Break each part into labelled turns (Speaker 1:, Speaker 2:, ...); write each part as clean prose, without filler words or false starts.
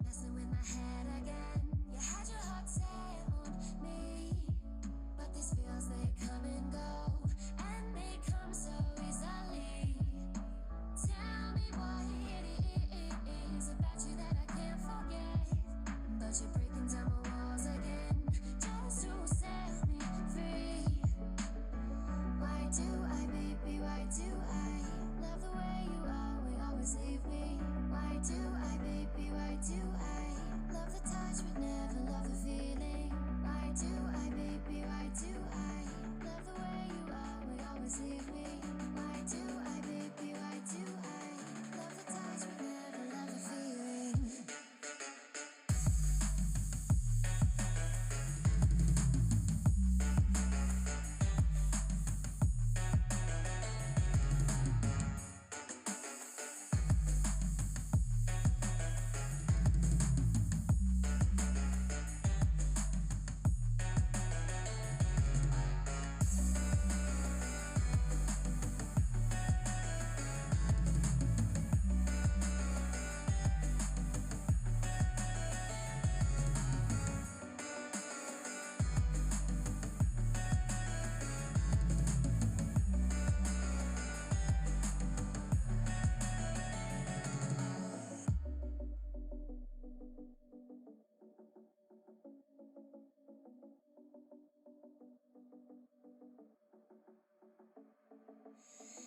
Speaker 1: Messing with my head again. You had your heart set on me, but these feels, they come and go, and they come so easily. Tell me what it is about you that I can't forget, but you're breaking down my walls again, just to set me free. Why do I, baby, why do I love the way you are, we always leave me? Why do I, baby, why do I love the touch but never love the feeling? Why do I, baby, why do I love the way you are, we always leave me? Why do I, baby, why do I love the touch but never love the feeling?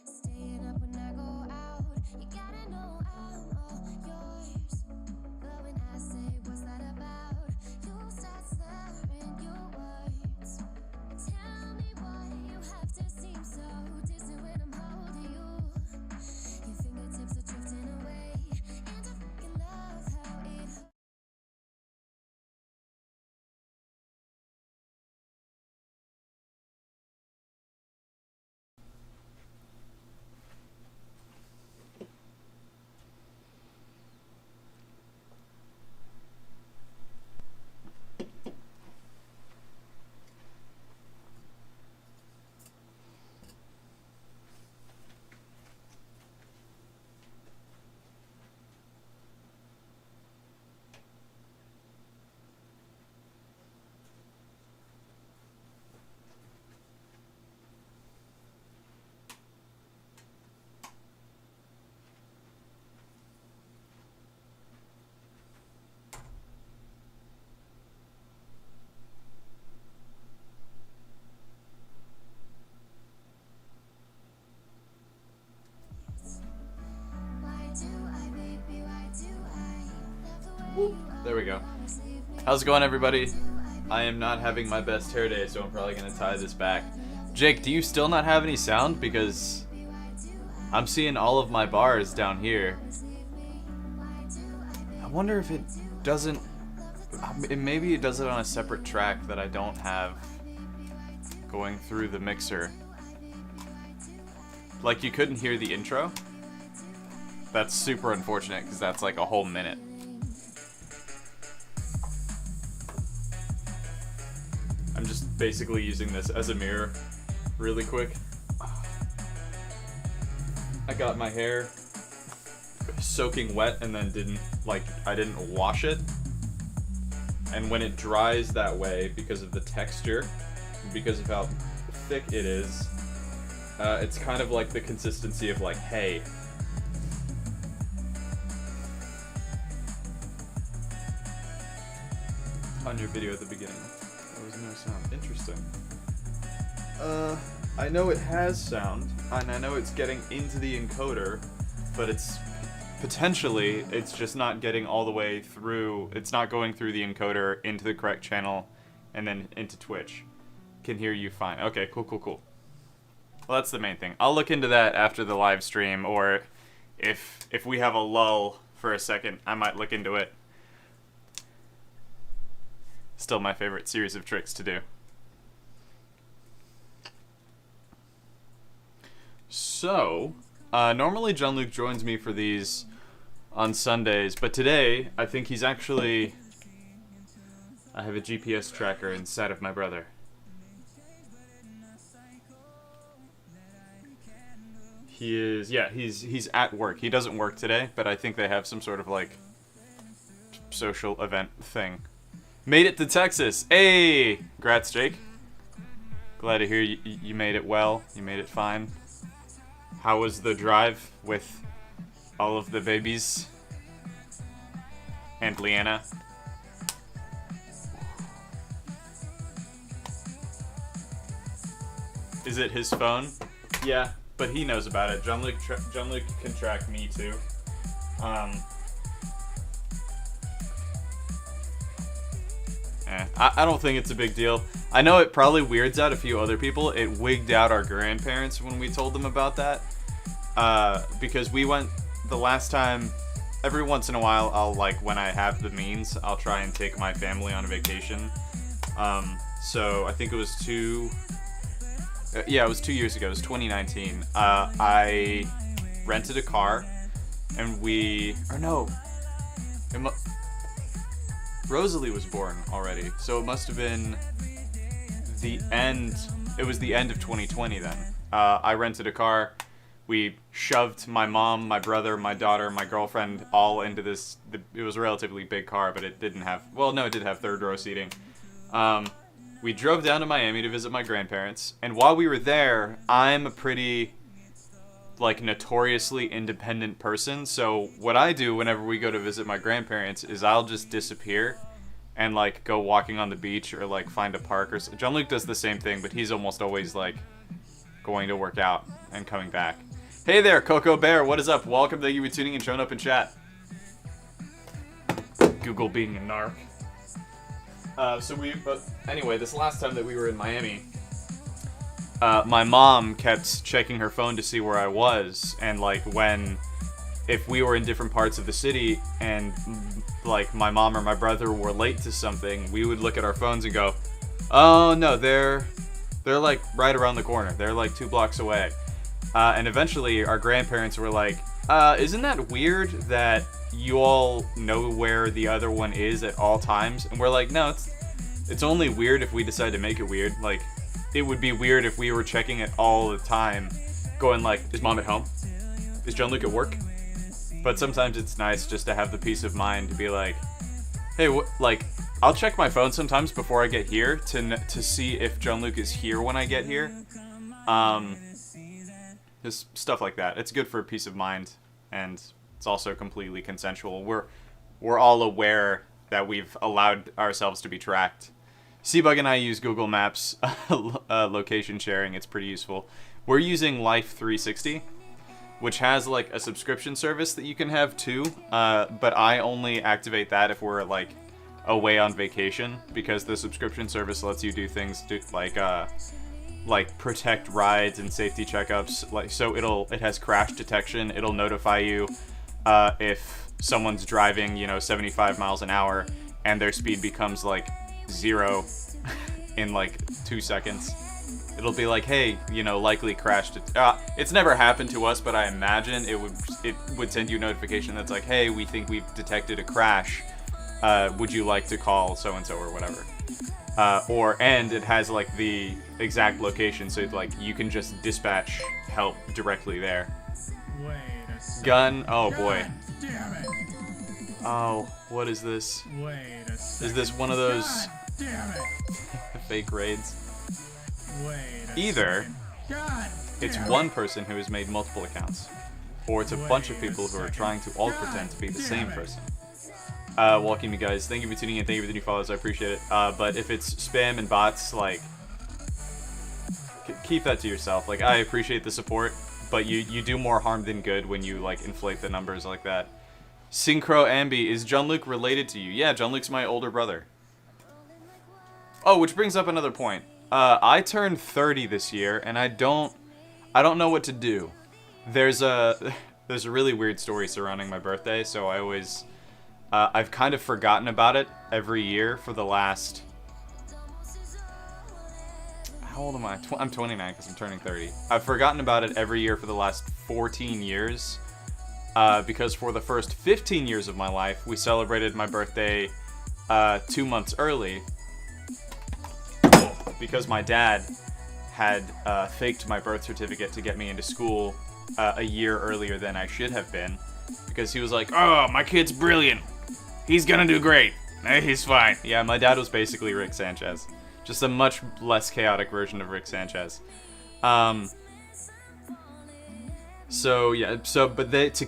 Speaker 1: Staying up when I go out, you gotta know I'm all yours. But when I say what's that about, you start slurring your words. Tell me why you have to seem so distant when I'm holding you. Your fingertips are drifting away, and I fucking love how it hurts.
Speaker 2: There we go. How's it going, everybody? I am not having my best hair day, so I'm probably going to tie this back. Jake, do you still not have any sound? Because I'm seeing all of my bars down here. I wonder if it doesn't... Maybe it does it on a separate track that I don't have going through the mixer. like you couldn't hear the intro. That's super unfortunate because that's like a whole minute. I'm just basically using this as a mirror really quick. I got my hair soaking wet and then I didn't wash it. And when it dries that way because of the texture, because of how thick it is, it's kind of like the consistency of like hay. On your video at the beginning, there was no sound. Interesting. I know it has sound, and I know it's getting into the encoder, but it's just not getting all the way through. It's not going through the encoder into the correct channel and then into Twitch. Can hear you fine. Okay, cool. Well, that's the main thing. I'll look into that after the live stream, or if we have a lull for a second, I might look into it. Still my favorite series of tricks to do. So, normally John Luke joins me for these on Sundays, but today I think he's actually... I have a GPS tracker inside of my brother. He is, yeah, he's at work. He doesn't work today, but I think they have some sort of like social event thing. Made it to Texas. Hey! Congrats, Jake. Glad to hear you made it well. You made it fine. How was the drive with all of the babies? And Leanna? Is it his phone? Yeah, but he knows about it. John Luke can track me too. I don't think it's a big deal. I know it probably weirds out a few other people. It wigged out our grandparents when we told them about that. Because we went the last time, every once in a while, I'll when I have the means, I'll try and take my family on a vacation. So I think it was it was 2 years ago. It was 2019. I rented a car and Rosalie was born already, so it must have been it was the end of 2020 then. I rented a car, we shoved my mom, my brother, my daughter, my girlfriend all into this, it was a relatively big car, but it didn't have, it did have third row seating. We drove down to Miami to visit my grandparents, and while we were there, I'm a pretty notoriously independent person, so what I do whenever we go to visit my grandparents is I'll just disappear and go walking on the beach or find a park or so. John Luke does the same thing, but he's almost always going to work out and coming back. Hey there, Coco Bear, what is up? Welcome, thank you for tuning and showing up in chat. Google being a narc. Anyway, this last time that we were in Miami, my mom kept checking her phone to see where I was, and if we were in different parts of the city and my mom or my brother were late to something, we would look at our phones and go, oh no, they're right around the corner, they're 2 blocks away. And eventually our grandparents were isn't that weird that you all know where the other one is at all times? And we're no, it's only weird if we decide to make it weird. It would be weird if we were checking it all the time, going is mom at home? Is John Luke at work? But sometimes it's nice just to have the peace of mind to be hey, I'll check my phone sometimes before I get here to see if John Luke is here when I get here. Just stuff like that. It's good for peace of mind, and it's also completely consensual. We're all aware that we've allowed ourselves to be tracked. Seabug and I use Google Maps location sharing. It's pretty useful. We're using Life 360, which has a subscription service that you can have too. But I only activate that if we're away on vacation, because the subscription service lets you do things like protect rides and safety checkups. So it has crash detection. It'll notify you if someone's driving 75 miles an hour and their speed becomes 0 in 2 seconds. It'll be like, hey, you know, likely crashed. It's never happened to us, but I imagine it would send you a notification that's like, hey, we think we've detected a crash. Would you like to call so and so or whatever? And it has like the exact location, so like you can just dispatch help directly there.
Speaker 3: Wait a second.
Speaker 2: Gun. Oh boy.
Speaker 3: God damn it.
Speaker 2: Oh, what is this?
Speaker 3: Wait a second.
Speaker 2: Is this one of those
Speaker 3: God damn it.
Speaker 2: fake raids?
Speaker 3: Wait a
Speaker 2: Either
Speaker 3: second. God
Speaker 2: it's
Speaker 3: damn
Speaker 2: one
Speaker 3: it.
Speaker 2: person who has made multiple accounts, or it's a bunch of people who are trying to all pretend to be the same person. Welcome you guys. Thank you for tuning in. Thank you for the new follows. I appreciate it. But if it's spam and bots, like, keep that to yourself. Like, I appreciate the support, but you do more harm than good when you, like, inflate the numbers like that. Synchro Ambi, is John Luke related to you? Yeah, John Luke's my older brother. Oh, which brings up another point. I turned 30 this year, and I don't know what to do. There's a really weird story surrounding my birthday, so I always... I've kind of forgotten about it every year for the last... How old am I? I'm 29 because I'm turning 30. I've forgotten about it every year for the last 14 years. Because for the first 15 years of my life, we celebrated my birthday 2 months early. Because my dad had faked my birth certificate to get me into school a year earlier than I should have been. Because he was like, oh, my kid's brilliant. He's gonna do great. He's fine. Yeah, my dad was basically Rick Sanchez. Just a much less chaotic version of Rick Sanchez. To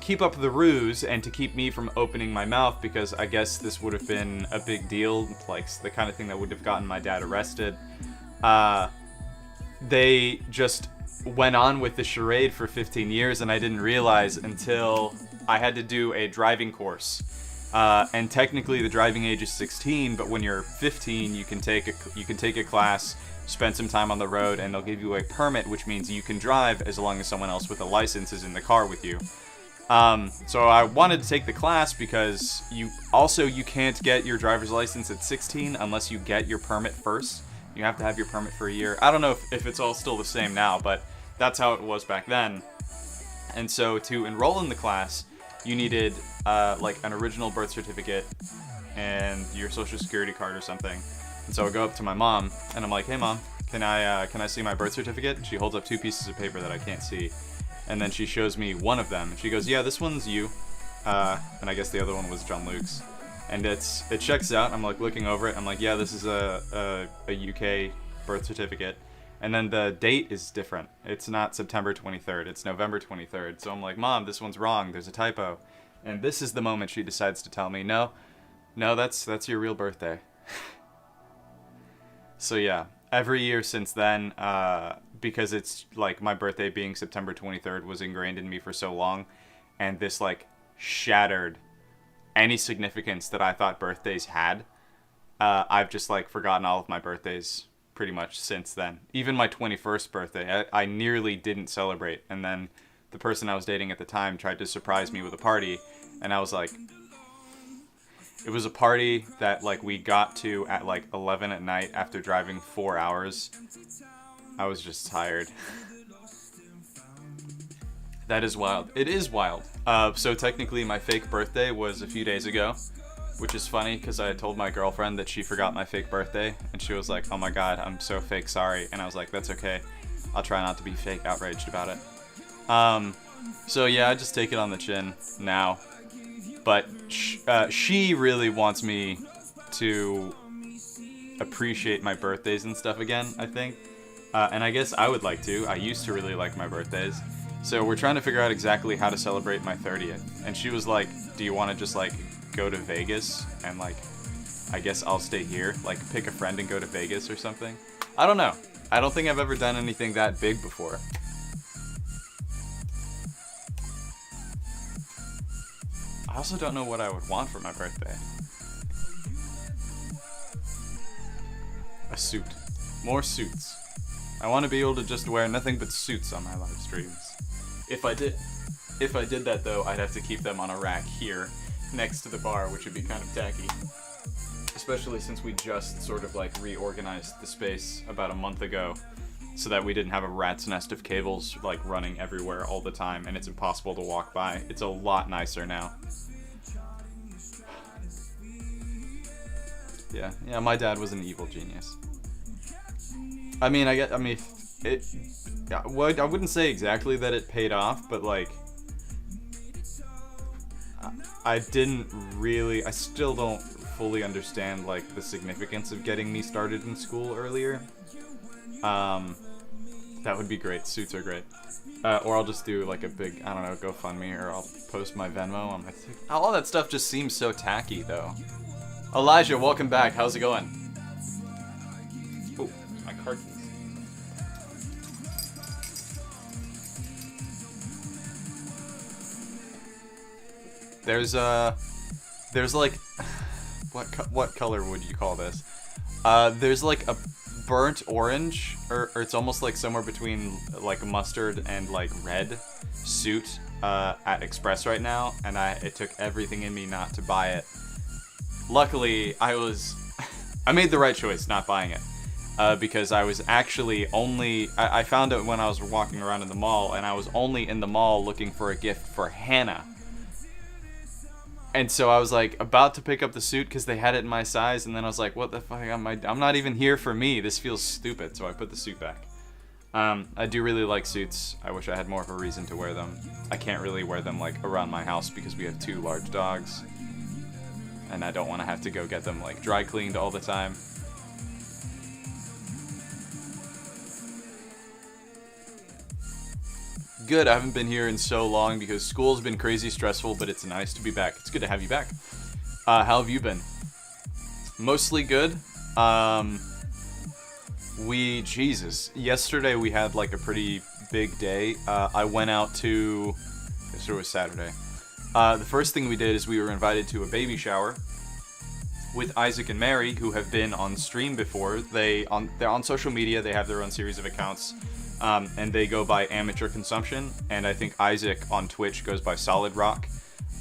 Speaker 2: keep up the ruse and to keep me from opening my mouth, because I guess this would have been a big deal, like the kind of thing that would have gotten my dad arrested, they just went on with the charade for 15 years, and I didn't realize until I had to do a driving course. And technically the driving age is 16, but when you're 15, you can take a class, spend some time on the road, and they'll give you a permit, which means you can drive as long as someone else with a license is in the car with you. So I wanted to take the class because you can't get your driver's license at 16 unless you get your permit first. You have to have your permit for a year. I don't know if it's all still the same now, but that's how it was back then. And so to enroll in the class, you needed like an original birth certificate and your social security card or something. And so I go up to my mom and I'm like, hey mom, can I see my birth certificate? And she holds up 2 pieces of paper that I can't see. And then she shows me one of them. And she goes, yeah, this one's you. And I guess the other one was John Luke's. And it checks out. I'm like looking over it. I'm like, yeah, this is a UK birth certificate. And then the date is different. It's not September 23rd. It's November 23rd. So I'm like, Mom, this one's wrong. There's a typo. And this is the moment she decides to tell me, no, that's your real birthday. So yeah, every year since then, because it's like my birthday being September 23rd was ingrained in me for so long, and this like shattered any significance that I thought birthdays had. I've just like forgotten all of my birthdays pretty much since then. Even my 21st birthday, I nearly didn't celebrate, and then the person I was dating at the time tried to surprise me with a party, and I was like, it was a party that like we got to at like 11 at night after driving 4 hours. I was just tired. That is wild. It is wild. So technically my fake birthday was a few days ago, which is funny because I told my girlfriend that she forgot my fake birthday, and she was like, oh my god, I'm so fake sorry. And I was like, that's okay. I'll try not to be fake outraged about it. So yeah, I just take it on the chin now. But she really wants me to appreciate my birthdays and stuff again, I think. And I guess I would like to. I used to really like my birthdays. So we're trying to figure out exactly how to celebrate my 30th. And she was like, do you want to just like go to Vegas and like, I guess I'll stay here, like pick a friend and go to Vegas or something? I don't know. I don't think I've ever done anything that big before. I also don't know what I would want for my birthday. A suit. More suits. I want to be able to just wear nothing but suits on my live streams. If I did that though, I'd have to keep them on a rack here, next to the bar, which would be kind of tacky. Especially since we just sort of like reorganized the space about a month ago. so that we didn't have a rat's nest of cables like running everywhere all the time, and it's impossible to walk by. It's a lot nicer now. Yeah, my dad was an evil genius. I wouldn't say exactly that it paid off, but like, I still don't fully understand like the significance of getting me started in school earlier. That would be great. Suits are great. Or I'll just do like a big, I don't know, GoFundMe, or I'll post my Venmo on my all that stuff just seems so tacky though. Elijah, welcome back. How's it going? Oh, my car keys. There's like, what color would you call this? There's like a burnt orange, or it's almost like somewhere between like mustard and like red suit at Express right now, and it took everything in me not to buy it. Luckily, I made the right choice not buying it, because I was actually I found it when I was walking around in the mall, and I was only in the mall looking for a gift for Hannah. And so I was like about to pick up the suit because they had it in my size, and then I was like, what the fuck, I'm not even here for me. This feels stupid, so I put the suit back. I do really like suits. I wish I had more of a reason to wear them. I can't really wear them like around my house because we have 2 large dogs, and I don't want to have to go get them like dry cleaned all the time. Good, I haven't been here in so long because school's been crazy stressful, but it's nice to be back. It's good to have you back. How have you been? Mostly good. Yesterday we had like a pretty big day. I went out to, yesterday was Saturday. The first thing we did is we were invited to a baby shower with Isaac and Mary, who have been on stream before. They're on social media. They have their own series of accounts. And they go by Amateur Consumption, and I think Isaac on Twitch goes by Solid Rock,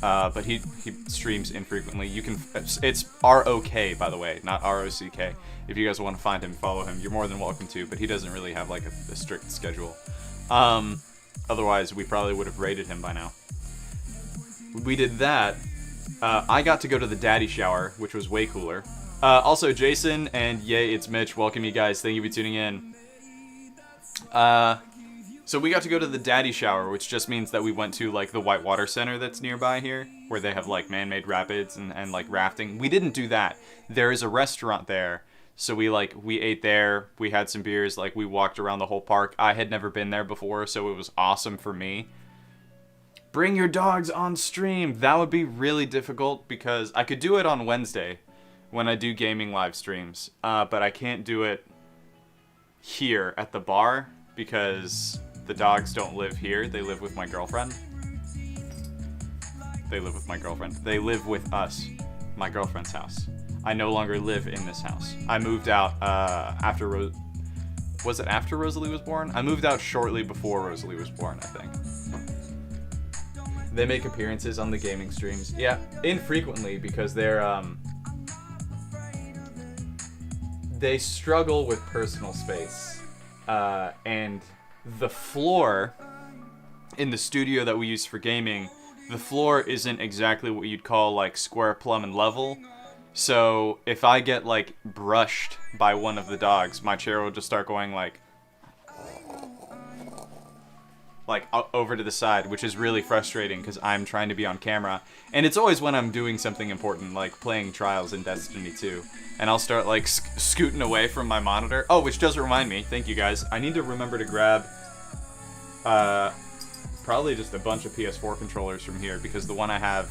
Speaker 2: but he streams infrequently. It's ROK, by the way, not ROCK. If you guys want to find him, follow him. You're more than welcome to, but he doesn't really have like a strict schedule. Otherwise, we probably would have rated him by now. We did that. I got to go to the daddy shower, which was way cooler. Also, Jason and Yay, it's Mitch. Welcome you guys. Thank you for tuning in. So we got to go to the daddy shower, which just means that we went to like the Whitewater Center that's nearby here, where they have like man-made rapids and like rafting. We didn't do that. There is a restaurant there, so we ate there. We had some beers, like we walked around the whole park. I had never been there before, so it was awesome for me. Bring your dogs on stream. That would be really difficult because I could do it on Wednesday when I do gaming live streams, but I can't do it here at the bar because the dogs don't live here. They live with my girlfriend. They live with us, my girlfriend's house. I no longer live in this house. I moved out after Rosalie was born? I moved out shortly before Rosalie was born, I think. They make appearances on the gaming streams. Yeah, infrequently because they struggle with personal space. And the floor in the studio that we use for gaming, the floor isn't exactly what you'd call like square, plumb, and level. So if I get like brushed by one of the dogs, my chair will just start going like over to the side, which is really frustrating because I'm trying to be on camera. And it's always when I'm doing something important, like playing Trials in Destiny 2. And I'll start like scooting away from my monitor. Oh, which does remind me, thank you guys, I need to remember to grab probably just a bunch of PS4 controllers from here, because the one I have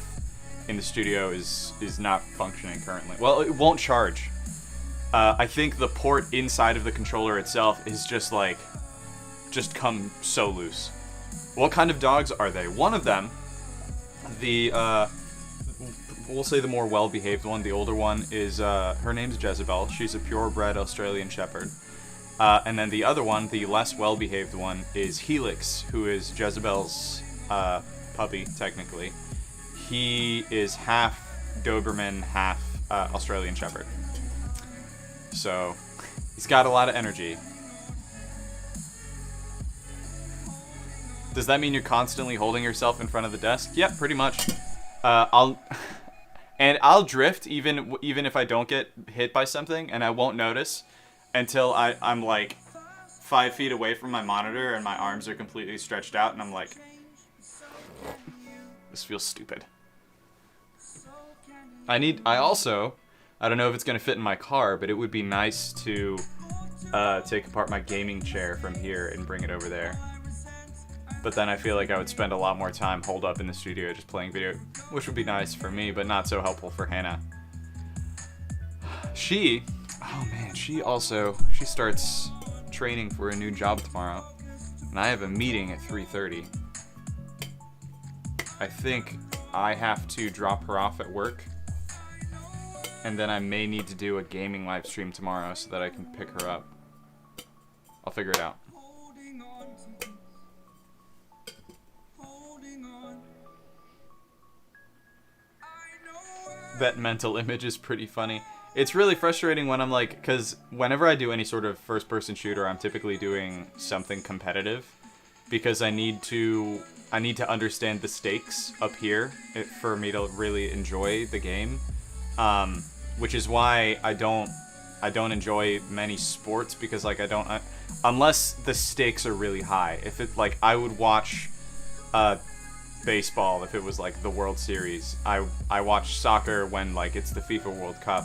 Speaker 2: in the studio is not functioning currently. Well, it won't charge. I think the port inside of the controller itself is just come so loose. What kind of dogs are they? One of them, we'll say the more well-behaved one, the older one, is, her name's Jezebel. She's a purebred Australian Shepherd. And then the other one, the less well-behaved one, is Helix, who is Jezebel's puppy, technically. He is half Doberman, half Australian Shepherd. So, he's got a lot of energy. Does that mean you're constantly holding yourself in front of the desk? Yep, pretty much. I'll drift even if I don't get hit by something, and I won't notice until I'm like 5 feet away from my monitor and my arms are completely stretched out, and I'm like, this feels stupid. I don't know if it's gonna fit in my car, but it would be nice to take apart my gaming chair from here and bring it over there. But then I feel like I would spend a lot more time holed up in the studio just playing video, which would be nice for me, but not so helpful for Hannah. She starts training for a new job tomorrow, and I have a meeting at 3:30. I think I have to drop her off at work, and then I may need to do a gaming live stream tomorrow so that I can pick her up. I'll figure it out. That mental image is pretty funny. It's really frustrating when I'm like, because whenever I do any sort of first-person shooter, I'm typically doing something competitive, because I need to understand the stakes up here for me to really enjoy the game. Which is why I don't enjoy many sports, because like unless the stakes are really high. If it like I would watch baseball if it was like the World Series. I watch soccer when like it's the FIFA World Cup.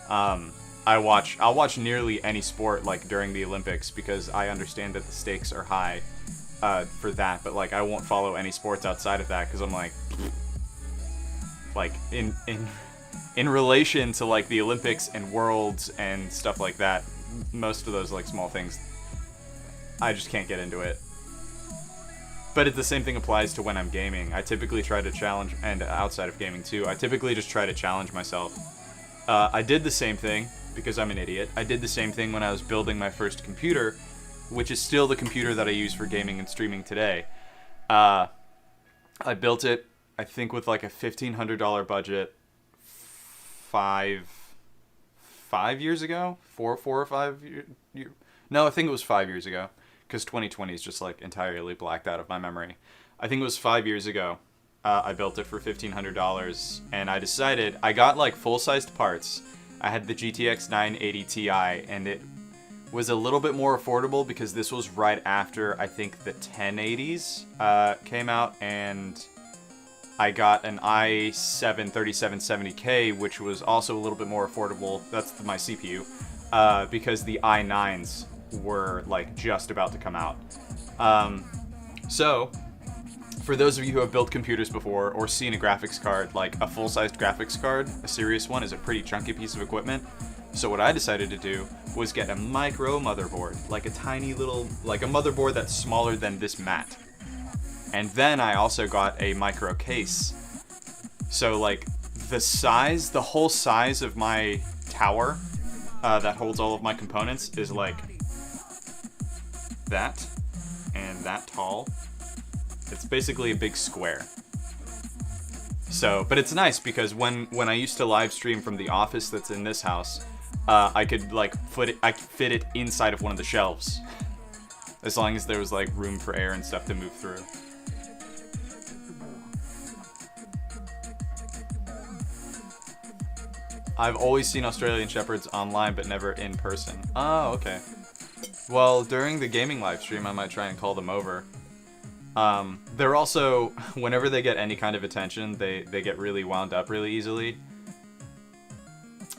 Speaker 2: I'll watch nearly any sport like during the Olympics, because I understand that the stakes are high for that. But like I won't follow any sports outside of that, because I'm like in relation to like the Olympics and Worlds and stuff like that, most of those like small things, I just can't get into it. But the same thing applies to when I'm gaming. I typically try to challenge, and outside of gaming too, I typically just try to challenge myself. I did the same thing, because I'm an idiot. I did the same thing when I was building my first computer, which is still the computer that I use for gaming and streaming today. I built it, I think, with like a $1,500 budget five years ago? Four or 5 years? No, I think it was 5 years ago, because 2020 is just like entirely blacked out of my memory. I think it was 5 years ago. I built it for $1,500, and I decided, I got like full-sized parts. I had the GTX 980 Ti, and it was a little bit more affordable because this was right after, I think, the 1080s came out, and I got an i7 3770K, which was also a little bit more affordable. That's my CPU, because the i9s were like just about to come out. So for those of you who have built computers before or seen a graphics card, like a full-sized graphics card, a serious one, is a pretty chunky piece of equipment. So what I decided to do was get a micro motherboard, like a tiny little, like a motherboard that's smaller than this mat. And then I also got a micro case. So like the whole size of my tower that holds all of my components is like that and that tall. It's basically a big square. So, but it's nice because when I used to live stream from the office that's in this house, I could like fit it inside of one of the shelves, as long as there was like room for air and stuff to move through. I've always seen Australian Shepherds online, but never in person. Oh, okay. Well, during the gaming live stream, I might try and call them over. They're also, whenever they get any kind of attention, they get really wound up really easily.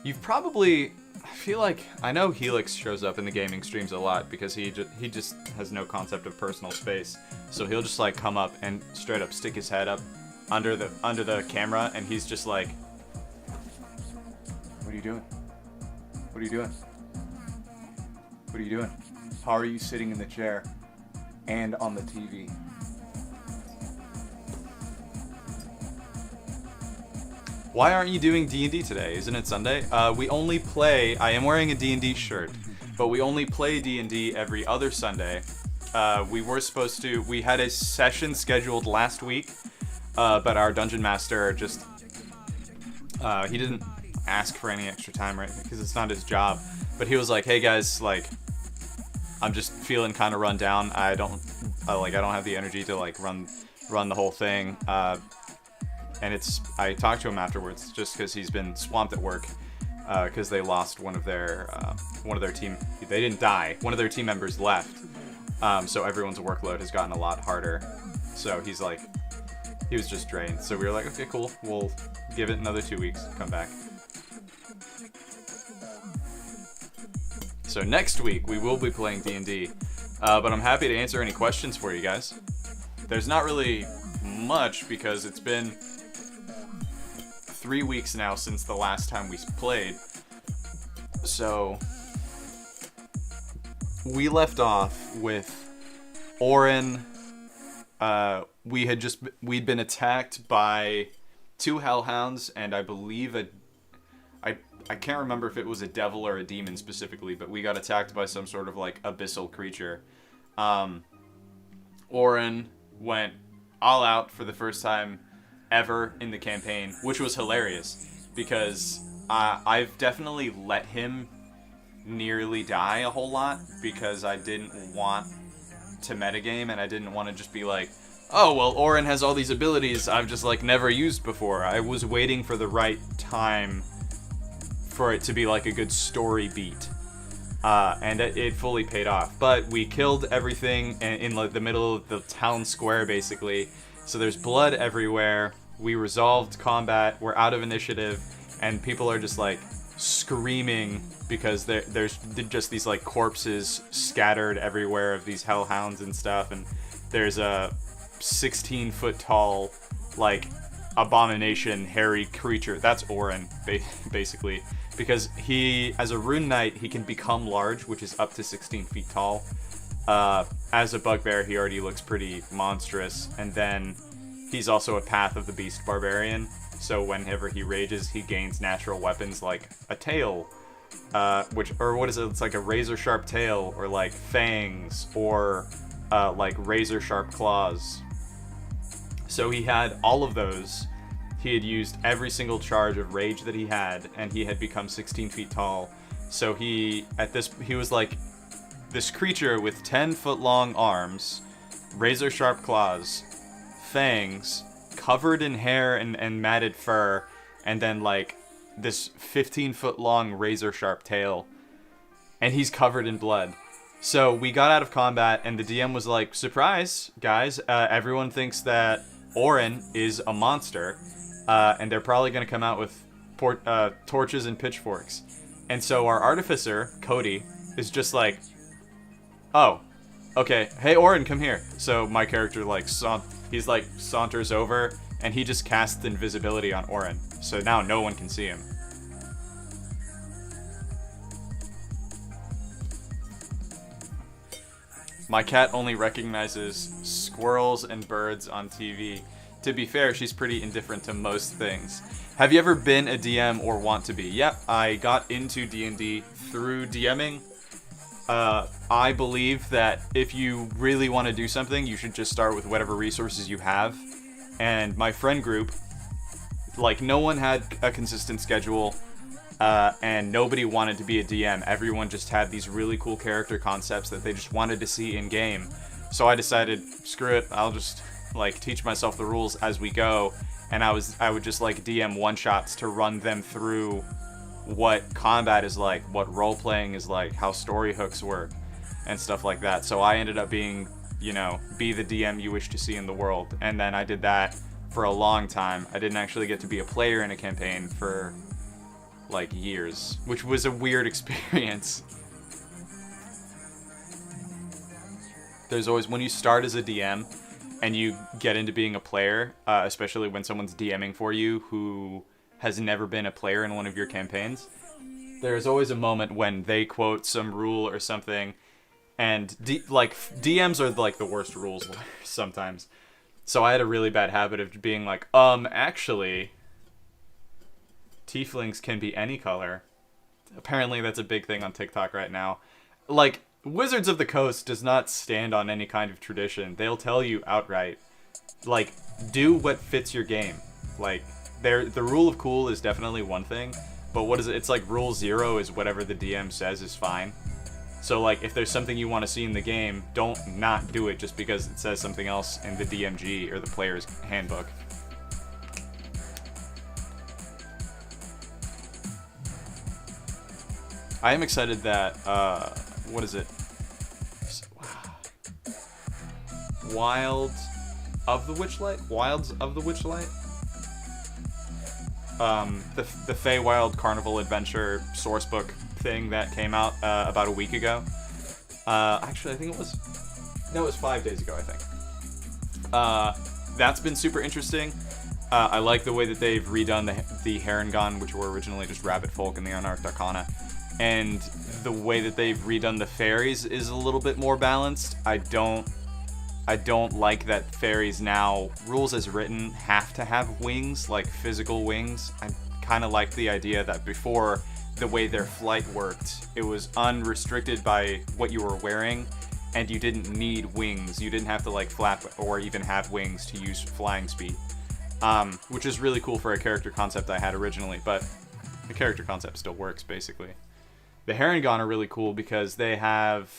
Speaker 2: You've probably, I feel like, I know Helix shows up in the gaming streams a lot because he just has no concept of personal space. So he'll just like come up and straight up stick his head up under the camera, and he's just like, "What are you doing? What are you doing? What are you doing? How are you sitting in the chair and on the TV?" Why aren't you doing D&D today? Isn't it Sunday? We only play, I am wearing a D&D shirt, but we only play D&D every other Sunday. We had a session scheduled last week, but our Dungeon Master just, he didn't ask for any extra time, right? Because it's not his job. But he was like, "Hey guys, like, I'm just feeling kind of run down. I don't have the energy to like run the whole thing. And I talked to him afterwards just because he's been swamped at work because they lost one of their team. They didn't die. One of their team members left. So everyone's workload has gotten a lot harder. So he was just drained. So we were like, okay, cool. We'll give it another 2 weeks. Come back. So next week we will be playing D&D. But I'm happy to answer any questions for you guys. There's not really much because it's been 3 weeks now since the last time we played. So we left off with Orin. We'd been attacked by 2 hellhounds, and I believe I can't remember if it was a devil or a demon specifically, but we got attacked by some sort of like abyssal creature. Orin went all out for the first time ever in the campaign, which was hilarious because I've definitely let him nearly die a whole lot because I didn't want to metagame and I didn't want to just be like, oh, well, Orin has all these abilities I've just like never used before. I was waiting for the right time for it to be like a good story beat. And it fully paid off. But we killed everything in like the middle of the town square, basically. So there's blood everywhere. We resolved combat. We're out of initiative. And people are just like screaming because there's just these like corpses scattered everywhere of these hellhounds and stuff. And there's a 16-foot tall, like, abomination, hairy creature. That's Orin, basically. Because he, as a rune knight, he can become large, which is up to 16 feet tall. As a bugbear, he already looks pretty monstrous. And then he's also a Path of the Beast barbarian. So whenever he rages, he gains natural weapons like a tail. It's like a razor sharp tail, or like fangs, or like razor sharp claws. So he had all of those. He had used every single charge of rage that he had, and he had become 16 feet tall. So he was like this creature with 10-foot long arms, razor sharp claws, fangs, covered in hair and matted fur, and then like this 15-foot long razor sharp tail, and he's covered in blood. So we got out of combat, and the DM was like, surprise, guys, everyone thinks that Orin is a monster, and they're probably going to come out with torches and pitchforks. And so our artificer, Cody, is just like, oh, okay, hey Orin, come here. So my character saunters over, and he just casts invisibility on Orin. So now no one can see him. My cat only recognizes squirrels and birds on TV. To be fair, she's pretty indifferent to most things. Have you ever been a DM or want to be? Yep, I got into D&D through DMing. I believe that if you really want to do something, you should just start with whatever resources you have. And my friend group, like, no one had a consistent schedule, and nobody wanted to be a DM. Everyone just had these really cool character concepts that they just wanted to see in game. So I decided, screw it, I'll just like teach myself the rules as we go, and I would just like DM one-shots to run them through what combat is like, what role-playing is like, how story hooks work, and stuff like that. So I ended up being, be the DM you wish to see in the world, and then I did that for a long time. I didn't actually get to be a player in a campaign for like years, which was a weird experience. There's always, when you start as a DM and you get into being a player, especially when someone's DMing for you who has never been a player in one of your campaigns, there's always a moment when they quote some rule or something, and DMs are like the worst rules sometimes. So I had a really bad habit of being like, actually, tieflings can be any color. Apparently that's a big thing on TikTok right now. Like, Wizards of the Coast does not stand on any kind of tradition. They'll tell you outright, like, do what fits your game. Like, the rule of cool is definitely one thing, but what is it? It's like rule 0 is whatever the DM says is fine. So like if there's something you want to see in the game, don't not do it just because it says something else in the DMG or the player's handbook. I am excited that, what is it? Wilds of the Witchlight? The Feywild Carnival Adventure sourcebook thing that came out about a week ago. Actually, I think it was 5 days ago, I think. That's been super interesting. I like the way that they've redone the Harengon, which were originally just Rabbit Folk and the Unearthed Arcana. And the way that they've redone the fairies is a little bit more balanced. I don't like that fairies now, rules as written, have to have wings, like physical wings. I kind of like the idea that before, the way their flight worked, it was unrestricted by what you were wearing, and you didn't need wings. You didn't have to like flap or even have wings to use flying speed, which is really cool for a character concept I had originally, but the character concept still works, basically. The Harengon are really cool because they have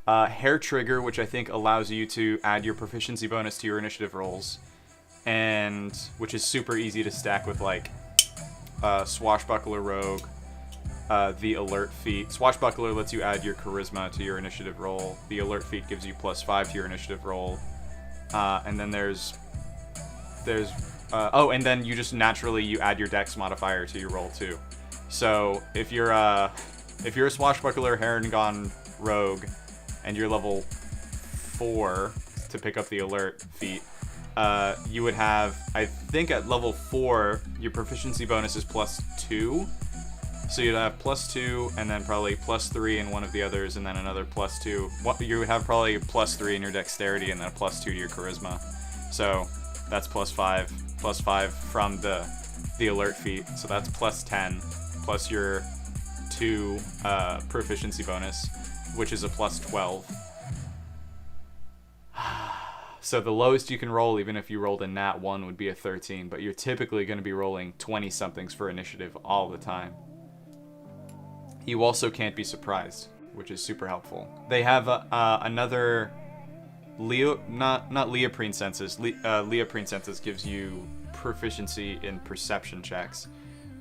Speaker 2: Hair Trigger, which I think allows you to add your proficiency bonus to your initiative rolls, and which is super easy to stack with like Swashbuckler Rogue, the Alert feat. Swashbuckler lets you add your Charisma to your initiative roll. The Alert feat gives you +5 to your initiative roll, and then there's and then you just naturally you add your Dex modifier to your roll too. So if you're a Swashbuckler Harengon Rogue and you're level 4 to pick up the Alert feat, you would have, I think at level 4, your proficiency bonus is +2. So you'd have +2 and then probably +3 in one of the others and then another +2. You would have probably +3 in your dexterity and then a +2 to your charisma. So that's +5 from the Alert feat. So that's +10 plus your 2 proficiency bonus, which is a +12. So the lowest you can roll, even if you rolled a nat 1, would be a 13, but you're typically going to be rolling 20-somethings for initiative all the time. You also can't be surprised, which is super helpful. They have another not Leoprene Senses. Leoprene Senses gives you proficiency in perception checks.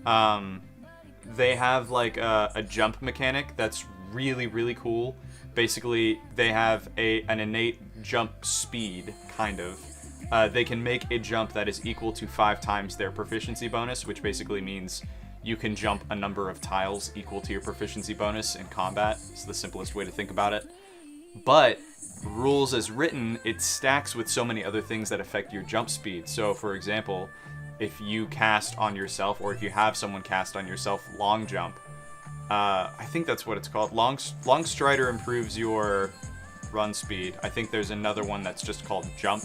Speaker 2: They have like a jump mechanic that's really, really cool. Basically, they have an innate jump speed, kind of. They can make a jump that is equal to 5 times their proficiency bonus, which basically means you can jump a number of tiles equal to your proficiency bonus in combat. It's the simplest way to think about it. But rules as written, it stacks with so many other things that affect your jump speed. So, for example, if you cast on yourself, or if you have someone cast on yourself long jump, I think that's what it's called. Long Strider improves your run speed. I think there's another one that's just called jump,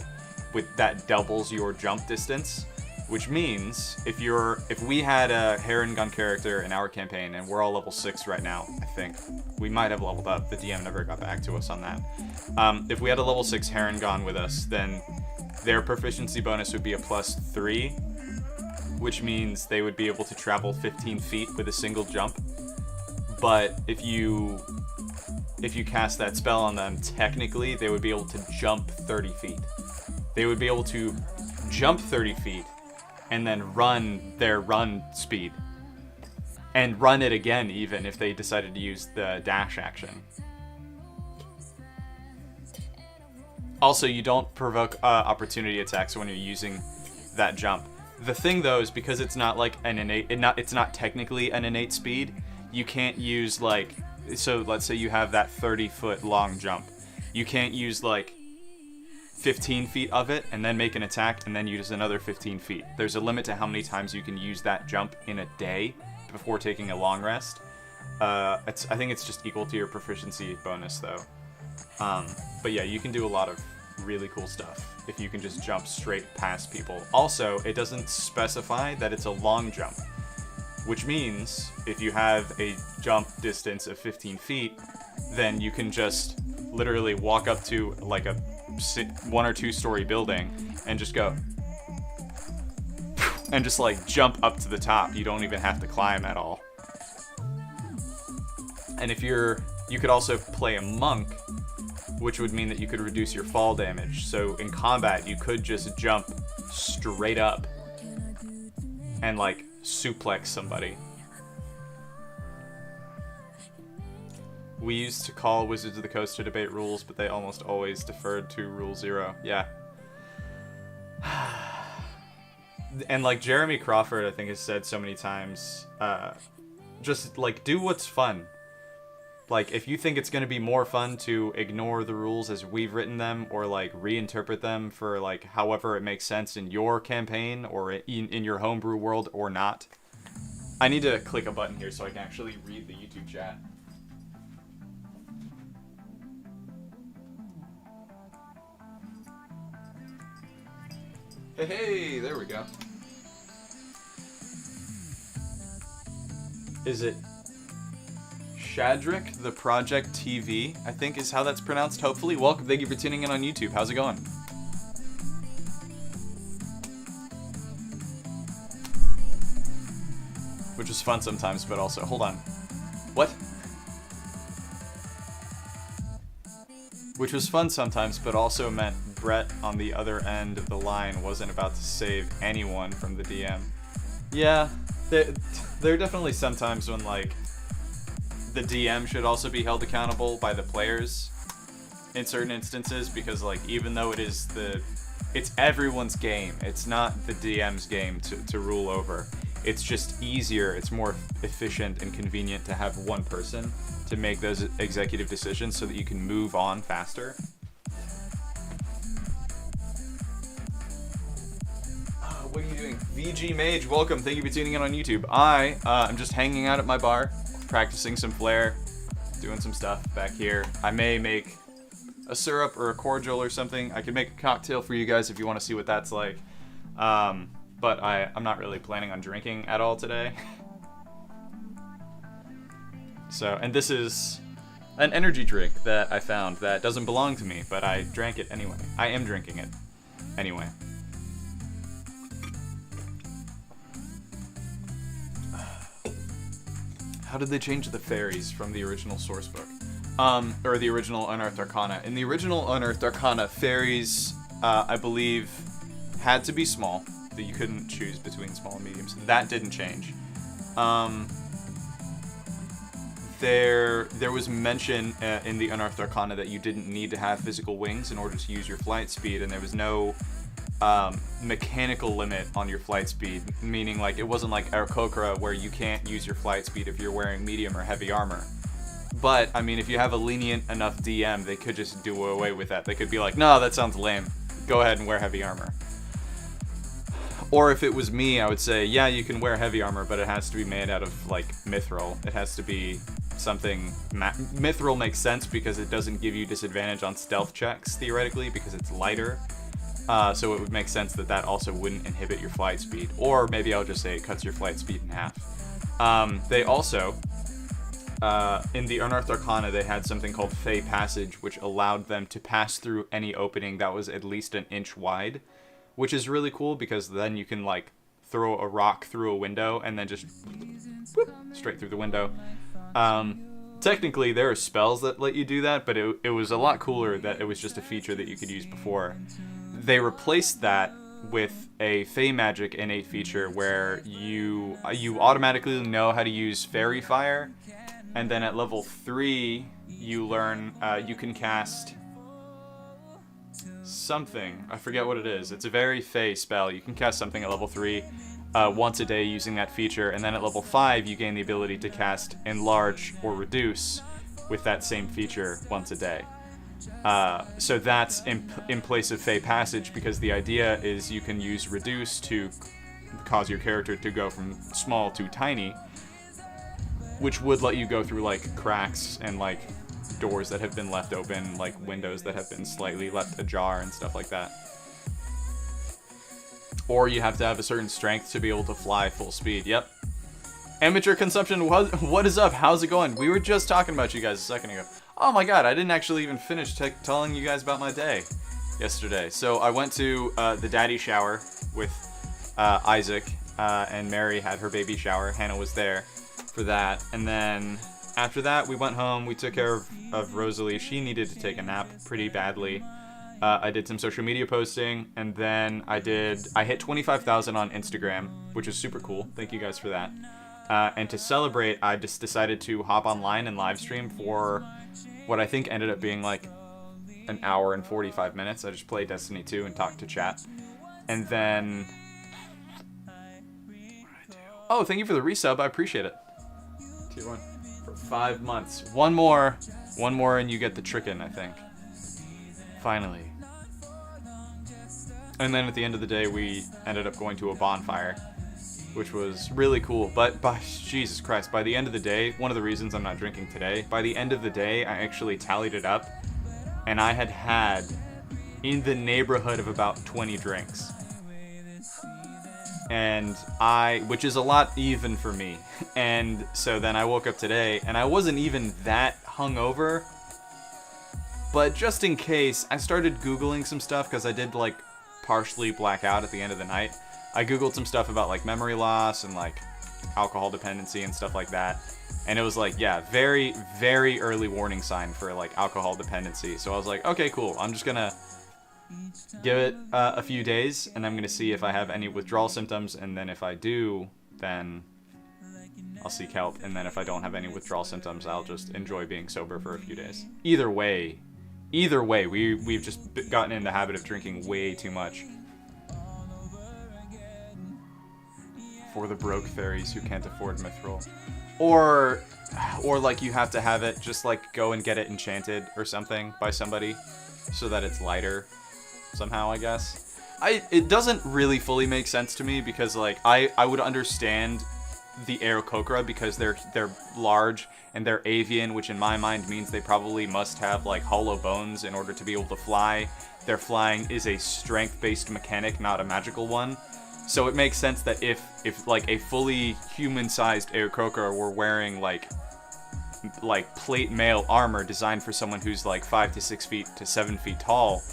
Speaker 2: that doubles your jump distance, which means if we had a Harengon character in our campaign, and we're all level 6 right now, I think we might have leveled up. The DM never got back to us on that. If we had a level 6 Harengon with us, then their proficiency bonus would be a +3, which means they would be able to travel 15 feet with a single jump. But if you cast that spell on them, technically they would be able to jump 30 feet. They would be able to jump 30 feet and then run their run speed. And run it again even if they decided to use the dash action. Also, you don't provoke opportunity attacks when you're using that jump. The thing though is because it's not like it's not technically an innate speed, you can't use like, so let's say you have that 30-foot long jump. You can't use like 15 feet of it and then make an attack and then use another 15 feet. There's a limit to how many times you can use that jump in a day before taking a long rest. I think it's just equal to your proficiency bonus though. But yeah, you can do a lot of really cool stuff if you can just jump straight past people. Also, it doesn't specify that it's a long jump, which means if you have a jump distance of 15 feet, then you can just literally walk up to like a 1 or 2 story building and just go and just like jump up to the top. You don't even have to climb at all. And if you're You could also play a monk, which would mean that you could reduce your fall damage. So in combat, you could just jump straight up and like suplex somebody. We used to call Wizards of the Coast to debate rules, but they almost always deferred to Rule 0. Yeah. And like Jeremy Crawford, I think, has said so many times, just like do what's fun. Like, if you think it's going to be more fun to ignore the rules as we've written them, or, like, reinterpret them for, like, however it makes sense in your campaign, or in your homebrew world, or not. I need to click a button here so I can actually read the YouTube chat. Hey, there we go. Is it Shadrick, the Project TV, I think is how that's pronounced, hopefully. Welcome, thank you for tuning in on YouTube. How's it going? Which is fun sometimes, but also... Hold on. What? Which was fun sometimes, but also meant Brett on the other end of the line wasn't about to save anyone from the DM. Yeah, there are definitely some times when, like, the DM should also be held accountable by the players in certain instances, because, like, even though it's everyone's game, it's not the DM's game to rule over. It's just easier, it's more efficient and convenient to have one person to make those executive decisions so that you can move on faster. What are you doing? VG Mage, welcome, thank you for tuning in on YouTube. I'm just hanging out at my bar, practicing some flair, doing some stuff back here. I may make a syrup or a cordial or something. I could make a cocktail for you guys if you want to see what that's like. But I'm not really planning on drinking at all today. So, and this is an energy drink that I found that doesn't belong to me, but I drank it anyway. I am drinking it anyway. How did they change the fairies from the original source book? Or the original Unearthed Arcana. In the original Unearthed Arcana, fairies, I believe, had to be small. That you couldn't choose between small and mediums. That didn't change. There was mention in the Unearthed Arcana that you didn't need to have physical wings in order to use your flight speed, and there was no mechanical limit on your flight speed, meaning like it wasn't like Aarakocra where you can't use your flight speed if you're wearing medium or heavy armor. But, I mean, if you have a lenient enough DM, they could just do away with that. They could be like, no, that sounds lame. Go ahead and wear heavy armor. Or if it was me, I would say, yeah, you can wear heavy armor, but it has to be made out of, like, mithril. It has to be something... Mithril makes sense because it doesn't give you disadvantage on stealth checks, theoretically, because it's lighter. So it would make sense that that also wouldn't inhibit your flight speed. Or maybe I'll just say it cuts your flight speed in half. They also... in the Unearthed Arcana, they had something called Fey Passage, which allowed them to pass through any opening that was at least an inch wide. Which is really cool because then you can, like, throw a rock through a window and then just whoop, straight through the window. Technically, there are spells that let you do that, but it was a lot cooler that it was just a feature that you could use before. They replaced that with a Fey Magic innate feature where you automatically know how to use Fairy Fire, and then at level 3, you learn, you can cast... something. I forget what it is. It's a very Fey spell. You can cast something at level 3 once a day using that feature, and then at level 5 you gain the ability to cast Enlarge or Reduce with that same feature once a day. So that's in place of Fey Passage, because the idea is you can use Reduce to cause your character to go from small to tiny, which would let you go through, like, cracks and, like, doors that have been left open, like windows that have been slightly left ajar and stuff like that. Or you have to have a certain strength to be able to fly full speed. Yep. Amateur Consumption, what is up? How's it going? We were just talking about you guys a second ago. Oh my god, I didn't actually even finish telling you guys about my day yesterday. So I went to the daddy shower with Isaac, and Mary had her baby shower. Hannah was there for that. And then after that, we went home. We took care of Rosalie. She needed to take a nap pretty badly. I did some social media posting, and then I hit 25,000 on Instagram, which is super cool. Thank you guys for that. And to celebrate, I just decided to hop online and live stream for what I think ended up being like an hour and 45 minutes. I just played Destiny 2 and talked to chat. And then... what did I do? Oh, thank you for the resub. I appreciate it. Tier 1. For 5 months. One more and you get the Trickin', I think. Finally. And then at the end of the day, we ended up going to a bonfire, which was really cool. But by Jesus Christ, by the end of the day, one of the reasons I'm not drinking today, by the end of the day, I actually tallied it up, and I had in the neighborhood of about 20 drinks. And which is a lot even for me. And so then I woke up today, and I wasn't even that hungover. But just in case, I started Googling some stuff, because I did, like, partially black out at the end of the night. I Googled some stuff about, like, memory loss and, like, alcohol dependency and stuff like that. And it was like, yeah, very, very early warning sign for, like, alcohol dependency. So I was like, okay, cool. I'm just gonna give it a few days, and I'm gonna see if I have any withdrawal symptoms. And then if I do, then I'll seek help. And then if I don't have any withdrawal symptoms, I'll just enjoy being sober for a few days. Either way, we've just gotten in the habit of drinking way too much. For the broke fairies who can't afford mithril. Or like you have to have it, just like go and get it enchanted or something by somebody so that it's lighter somehow, I guess. It doesn't really fully make sense to me because like I would understand the Aarakocra because they're large and they're avian, which in my mind means they probably must have like hollow bones in order to be able to fly. Their flying is a strength-based mechanic, not a magical one. So it makes sense that if like a fully human-sized Aarakocra were wearing like plate mail armor designed for someone who's like 5 to 6 feet to 7 feet tall,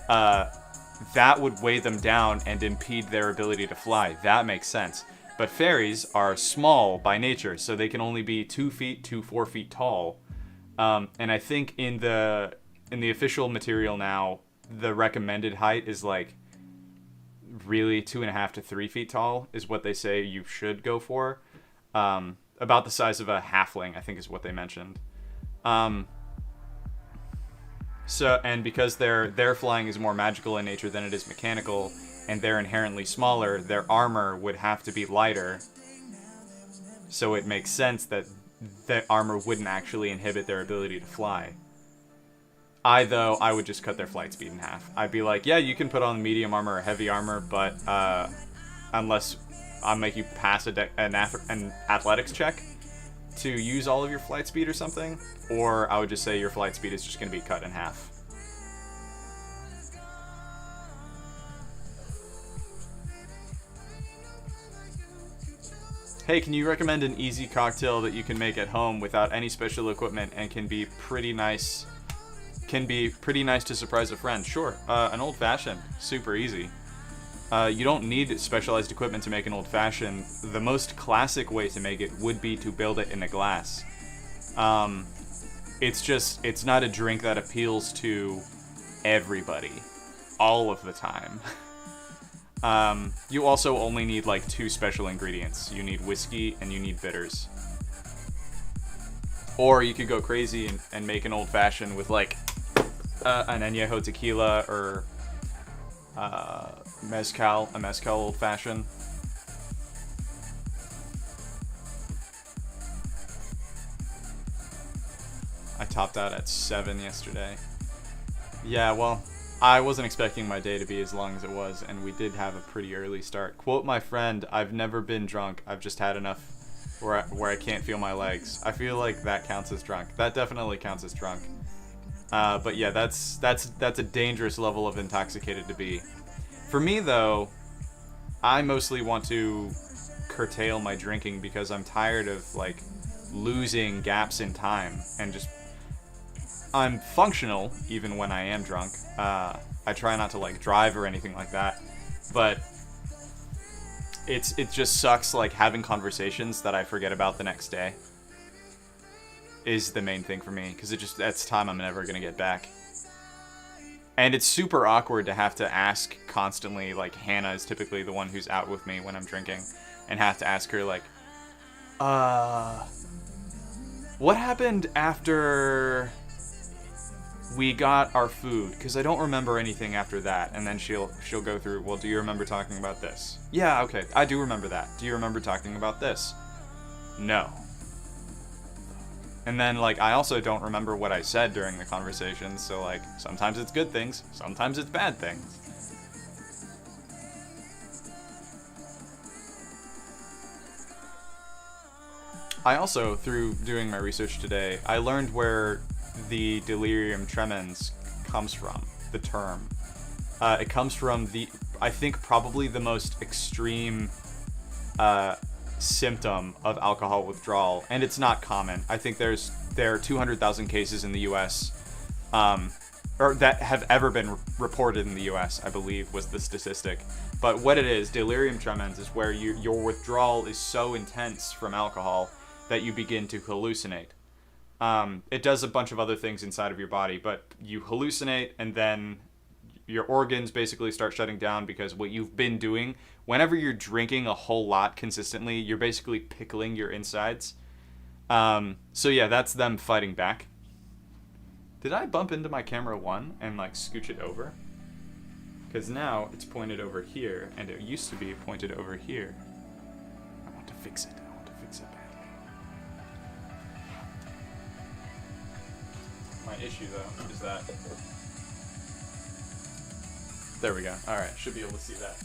Speaker 2: that would weigh them down and impede their ability to fly. That makes sense. But fairies are small by nature, so they can only be 2 feet to 4 feet tall. And I think in the official material now, the recommended height is like really 2.5 to 3 feet tall is what they say you should go for. About the size of a halfling, I think is what they mentioned. So, and because their flying is more magical in nature than it is mechanical, and they're inherently smaller, their armor would have to be lighter. So it makes sense that the armor wouldn't actually inhibit their ability to fly. I would just cut their flight speed in half. I'd be like, yeah, you can put on medium armor or heavy armor, but unless I'll make you pass an athletics check to use all of your flight speed or something, or I would just say your flight speed is just going to be cut in half. Hey, can you recommend an easy cocktail that you can make at home without any special equipment and can be pretty nice to surprise a friend? Sure. An old-fashioned. Super easy. You don't need specialized equipment to make an old-fashioned. The most classic way to make it would be to build it in a glass. It's not a drink that appeals to everybody all of the time. You also only need like 2 special ingredients. You need whiskey and you need bitters. Or you could go crazy and make an old-fashioned with like an añejo tequila or a mezcal old-fashioned. I topped out at 7 yesterday. Yeah, well, I wasn't expecting my day to be as long as it was, and we did have a pretty early start. Quote my friend, I've never been drunk, I've just had enough where I can't feel my legs. I feel like that counts as drunk. That definitely counts as drunk. But yeah, that's a dangerous level of intoxicated to be. For me, though, I mostly want to curtail my drinking because I'm tired of, like, losing gaps in time and just... I'm functional even when I am drunk. I try not to like drive or anything like that, but it just sucks like having conversations that I forget about the next day. is the main thing for me, because that's time I'm never gonna get back. And it's super awkward to have to ask constantly, like, Hannah is typically the one who's out with me when I'm drinking, and have to ask her, like, what happened after we got our food? Because I don't remember anything after that. And then she'll go through, well, do you remember talking about this? Yeah, okay, I do remember that. Do you remember talking about this? No. And then, like, I also don't remember what I said during the conversation, so, like, sometimes it's good things, sometimes it's bad things. I also, through doing my research today, I learned where the delirium tremens comes from, the term. It comes from I think probably the most extreme symptom of alcohol withdrawal, and it's not common. I think there are 200,000 cases in the U.S. Or that have ever been reported in the U.S., I believe, was the statistic. But what it is, delirium tremens, is where your withdrawal is so intense from alcohol that you begin to hallucinate. It does a bunch of other things inside of your body, but you hallucinate, and then your organs basically start shutting down, because what you've been doing, whenever you're drinking a whole lot consistently, you're basically pickling your insides. So yeah, that's them fighting back. Did I bump into my camera 1 and, like, scooch it over? Because now it's pointed over here, and it used to be pointed over here. I want to fix it. I want to fix it badly. My issue, though, is that... There we go. Alright, should be able to see that.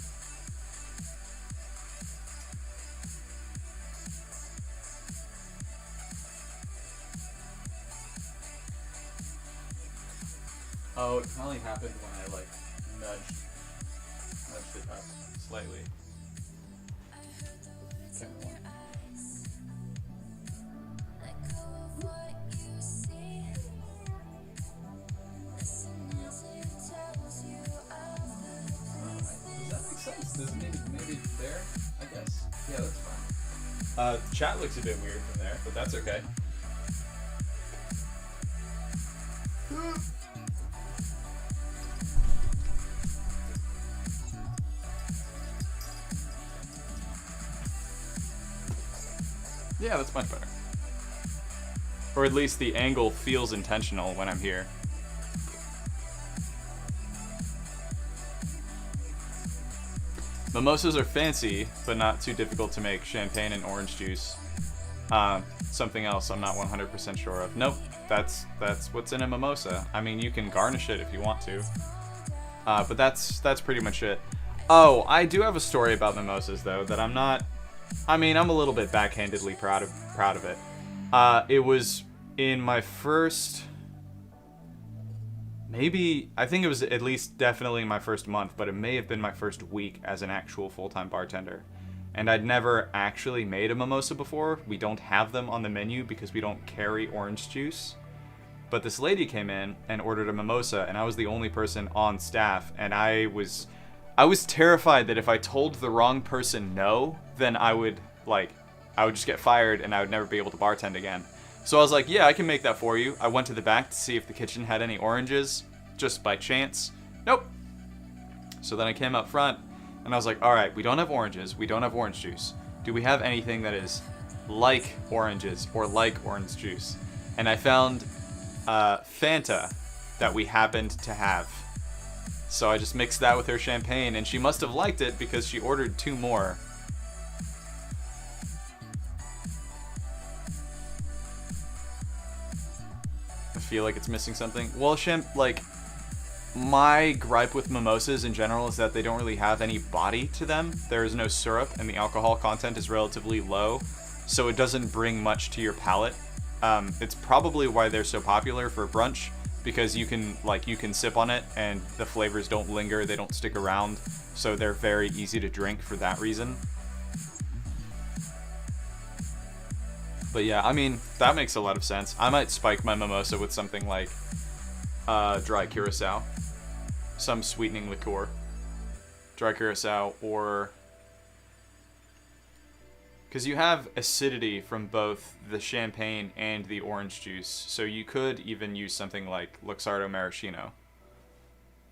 Speaker 2: Oh, it probably happened when I, like, nudged it up slightly. Camera 1. Does it maybe there? I guess. Yeah, that's fine. Chat looks a bit weird from there, but that's okay. Yeah, that's much better. Or at least the angle feels intentional when I'm here. Mimosas are fancy, but not too difficult to make. Champagne and orange juice. Something else I'm not 100% sure of. Nope, that's what's in a mimosa. I mean, you can garnish it if you want to. But that's pretty much it. Oh, I do have a story about mimosas, though, that I'm not... I mean, I'm a little bit backhandedly proud of it. It was in my first... Maybe, I think it was at least definitely my first month, but it may have been my first week as an actual full-time bartender. And I'd never actually made a mimosa before. We don't have them on the menu because we don't carry orange juice. But this lady came in and ordered a mimosa, and I was the only person on staff, and I was terrified that if I told the wrong person no, then I would just get fired and I would never be able to bartend again. So I was like, yeah, I can make that for you. I went to the back to see if the kitchen had any oranges, just by chance. Nope. So then I came up front, and I was like, all right, we don't have oranges. We don't have orange juice. Do we have anything that is like oranges or like orange juice? And I found Fanta that we happened to have. So I just mixed that with her champagne, and she must have liked it because she ordered 2 more. I feel like it's missing something. Well, my gripe with mimosas in general is that they don't really have any body to them. There is no syrup, and the alcohol content is relatively low, so it doesn't bring much to your palate. It's probably why they're so popular for brunch, because you can sip on it, and the flavors don't linger, they don't stick around, so they're very easy to drink for that reason. But yeah, I mean, that makes a lot of sense. I might spike my mimosa with something like dry curacao. Some sweetening liqueur. Dry curacao, or Because you have acidity from both the champagne and the orange juice, so you could even use something like Luxardo Maraschino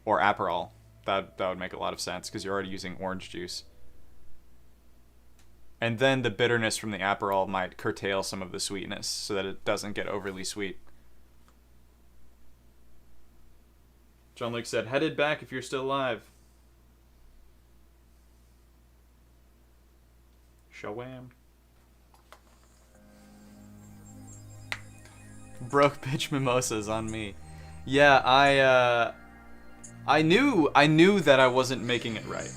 Speaker 2: or Aperol. That would make a lot of sense because you're already using orange juice. And then the bitterness from the Aperol might curtail some of the sweetness so that it doesn't get overly sweet. John Luke said, headed back if you're still alive. Shawam. Broke bitch mimosas on me. Yeah, I knew that I wasn't making it right.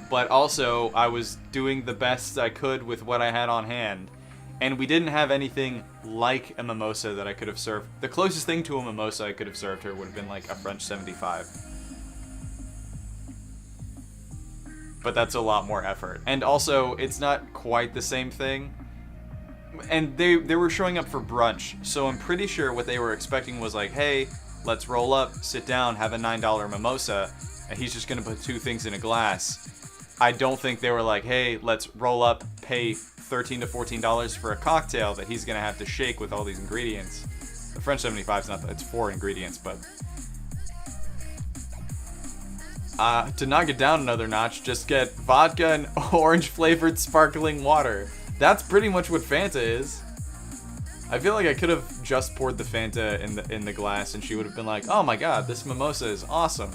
Speaker 2: But also I was doing the best I could with what I had on hand. And we didn't have anything like a mimosa that I could have served. The closest thing to a mimosa I could have served her would have been like a French 75. But that's a lot more effort. And also, it's not quite the same thing. And they were showing up for brunch, so I'm pretty sure what they were expecting was like, hey, let's roll up, sit down, have a $9 mimosa, and he's just gonna put 2 things in a glass. I don't think they were like, hey, let's roll up, pay $13 to $14 for a cocktail that he's gonna have to shake with all these ingredients. The French 75 is not that, it's 4 ingredients, but... to knock it down another notch, just get vodka and orange-flavored sparkling water. That's pretty much what Fanta is. I feel like I could have just poured the Fanta in the glass and she would have been like, oh my god, this mimosa is awesome.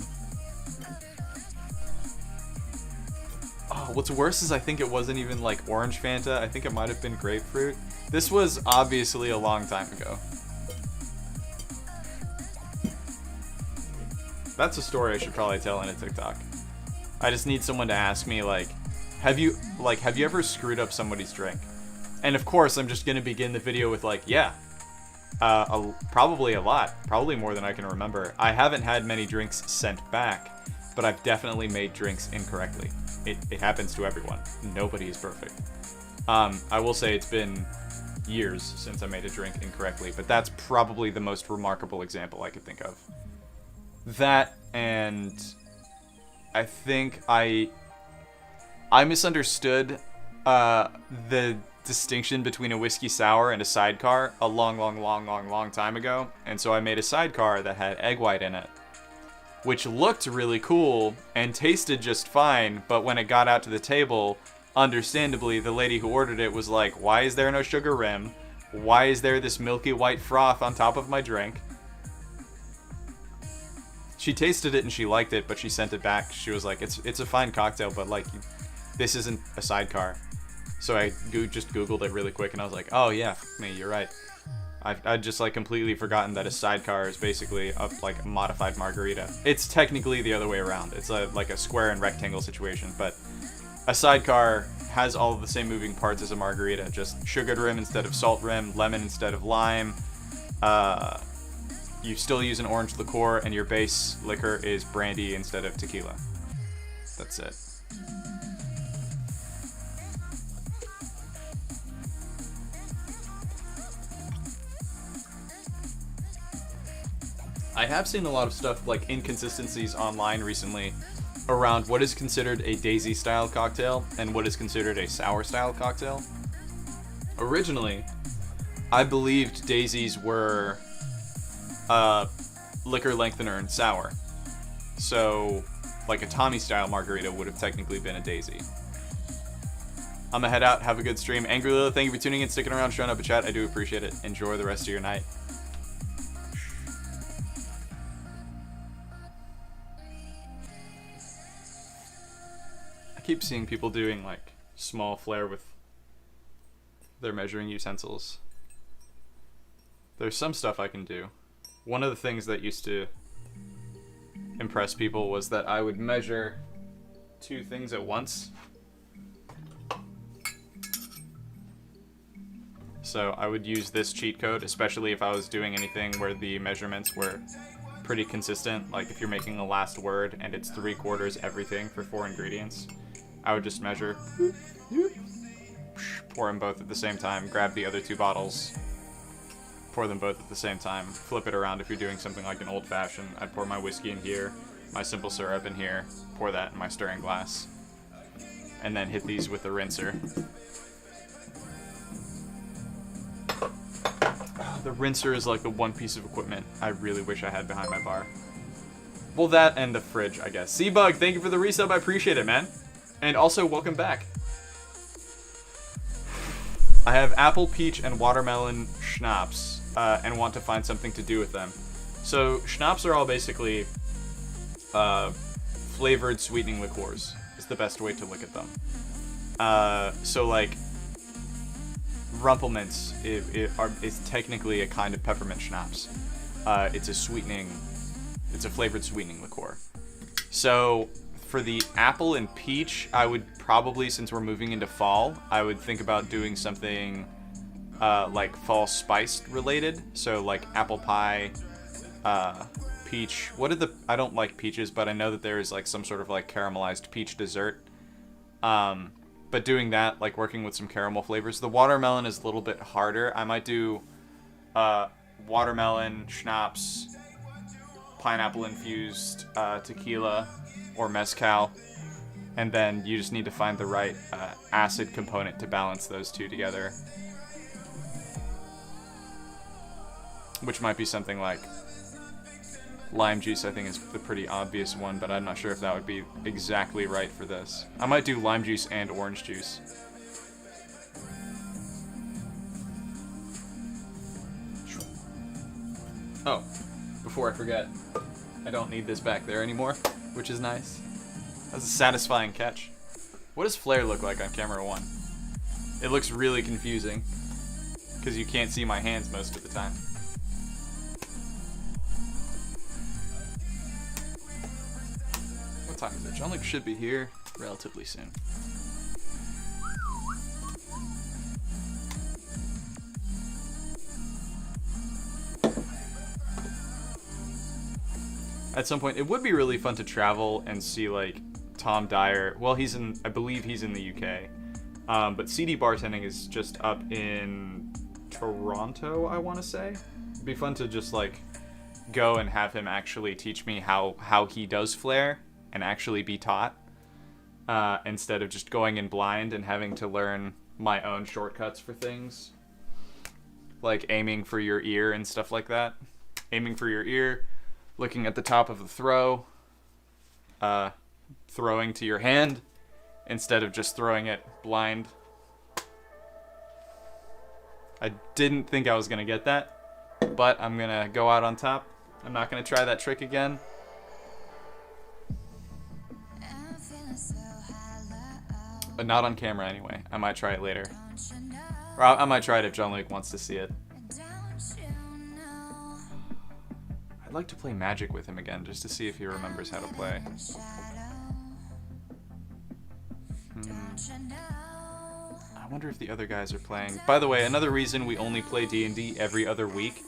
Speaker 2: Oh, what's worse is I think it wasn't even like orange Fanta. I think it might have been grapefruit. This was obviously a long time ago. That's a story I should probably tell in a TikTok. I just need someone to ask me, like, have you ever screwed up somebody's drink? And of course, I'm just gonna begin the video with like, yeah, probably a lot, probably more than I can remember. I haven't had many drinks sent back, but I've definitely made drinks incorrectly. It happens to everyone. Nobody is perfect. I will say it's been years since I made a drink incorrectly, but that's probably the most remarkable example I could think of. That, and I think I misunderstood the distinction between a whiskey sour and a sidecar a long time ago, and so I made a sidecar that had egg white in it, which looked really cool and tasted just fine, but when it got out to the table, understandably, the lady who ordered it was like, why is there no sugar rim? Why is there this milky white froth on top of my drink? She tasted it and she liked it, but she sent it back. She was like, it's a fine cocktail, but like, this isn't a sidecar. So I just Googled it really quick and I was like, oh yeah, me, you're right. I'd just like completely forgotten that a sidecar is basically a like modified margarita. It's technically the other way around. It's like a square and rectangle situation, but a sidecar has all of the same moving parts as a margarita, just sugared rim instead of salt rim, lemon instead of lime. You still use an orange liqueur, and your base liquor is brandy instead of tequila. That's it. I have seen a lot of stuff, like inconsistencies online recently, around what is considered a daisy-style cocktail and what is considered a sour-style cocktail. Originally, I believed daisies were liquor lengthener and sour. So, like a Tommy-style margarita would have technically been a daisy. I'm gonna head out. Have a good stream. Angry Lila, thank you for tuning in, sticking around, showing up a chat. I do appreciate it. Enjoy the rest of your night. I keep seeing people doing like small flair with their measuring utensils. There's some stuff I can do. One of the things that used to impress people was that I would measure 2 things at once. So I would use this cheat code, especially if I was doing anything where the measurements were pretty consistent. Like if you're making the last word and it's 3/4 everything for 4 ingredients, I would just measure, pour them both at the same time, grab the other 2 bottles, pour them both at the same time, flip it around if you're doing something like an old fashioned. I'd pour my whiskey in here, my simple syrup in here, pour that in my stirring glass, and then hit these with the rinser. The rinser is like the one piece of equipment I really wish I had behind my bar. Well, that and the fridge, I guess. Seabug, thank you for the resub. I appreciate it, man. And also, welcome back. I have apple, peach, and watermelon schnapps, and want to find something to do with them. So, schnapps are all basically flavored sweetening liqueurs, is the best way to look at them. So, like, Rumpelmints is technically a kind of peppermint schnapps. It's a flavored sweetening liqueur. So, for the apple and peach, I would probably, since we're moving into fall, I would think about doing something like fall spiced related. So like apple pie, peach. I don't like peaches, but I know that there is like some sort of like caramelized peach dessert. But doing that, like working with some caramel flavors. The watermelon is a little bit harder. I might do watermelon, schnapps, pineapple infused tequila or mezcal, and then you just need to find the right acid component to balance those two together, which might be something like lime juice. I think is the pretty obvious one, but I'm not sure if that would be exactly right for this. I might do lime juice and orange juice. Oh, before I forget, I don't need this back there anymore, which is nice. That's a satisfying catch. What does flare look like on camera 1? It looks really confusing, because you can't see my hands most of the time. What time is it? John Luke should be here relatively soon. At some point, it would be really fun to travel and see, like, Tom Dyer. Well, I believe he's in the UK. But CD Bartending is just up in Toronto, I want to say. It'd be fun to just, like, go and have him actually teach me how he does flare and actually be taught. Instead of just going in blind and having to learn my own shortcuts for things. Like aiming for your ear and stuff like that. Aiming for your ear. Looking at the top of the throw, throwing to your hand instead of just throwing it blind. I didn't think I was going to get that, but I'm going to go out on top. I'm not going to try that trick again. But not on camera anyway. I might try it later. Or I might try it if John Luke wants to see it. I'd like to play Magic with him again, just to see if he remembers how to play. I wonder if the other guys are playing. By the way, another reason we only play D&D every other week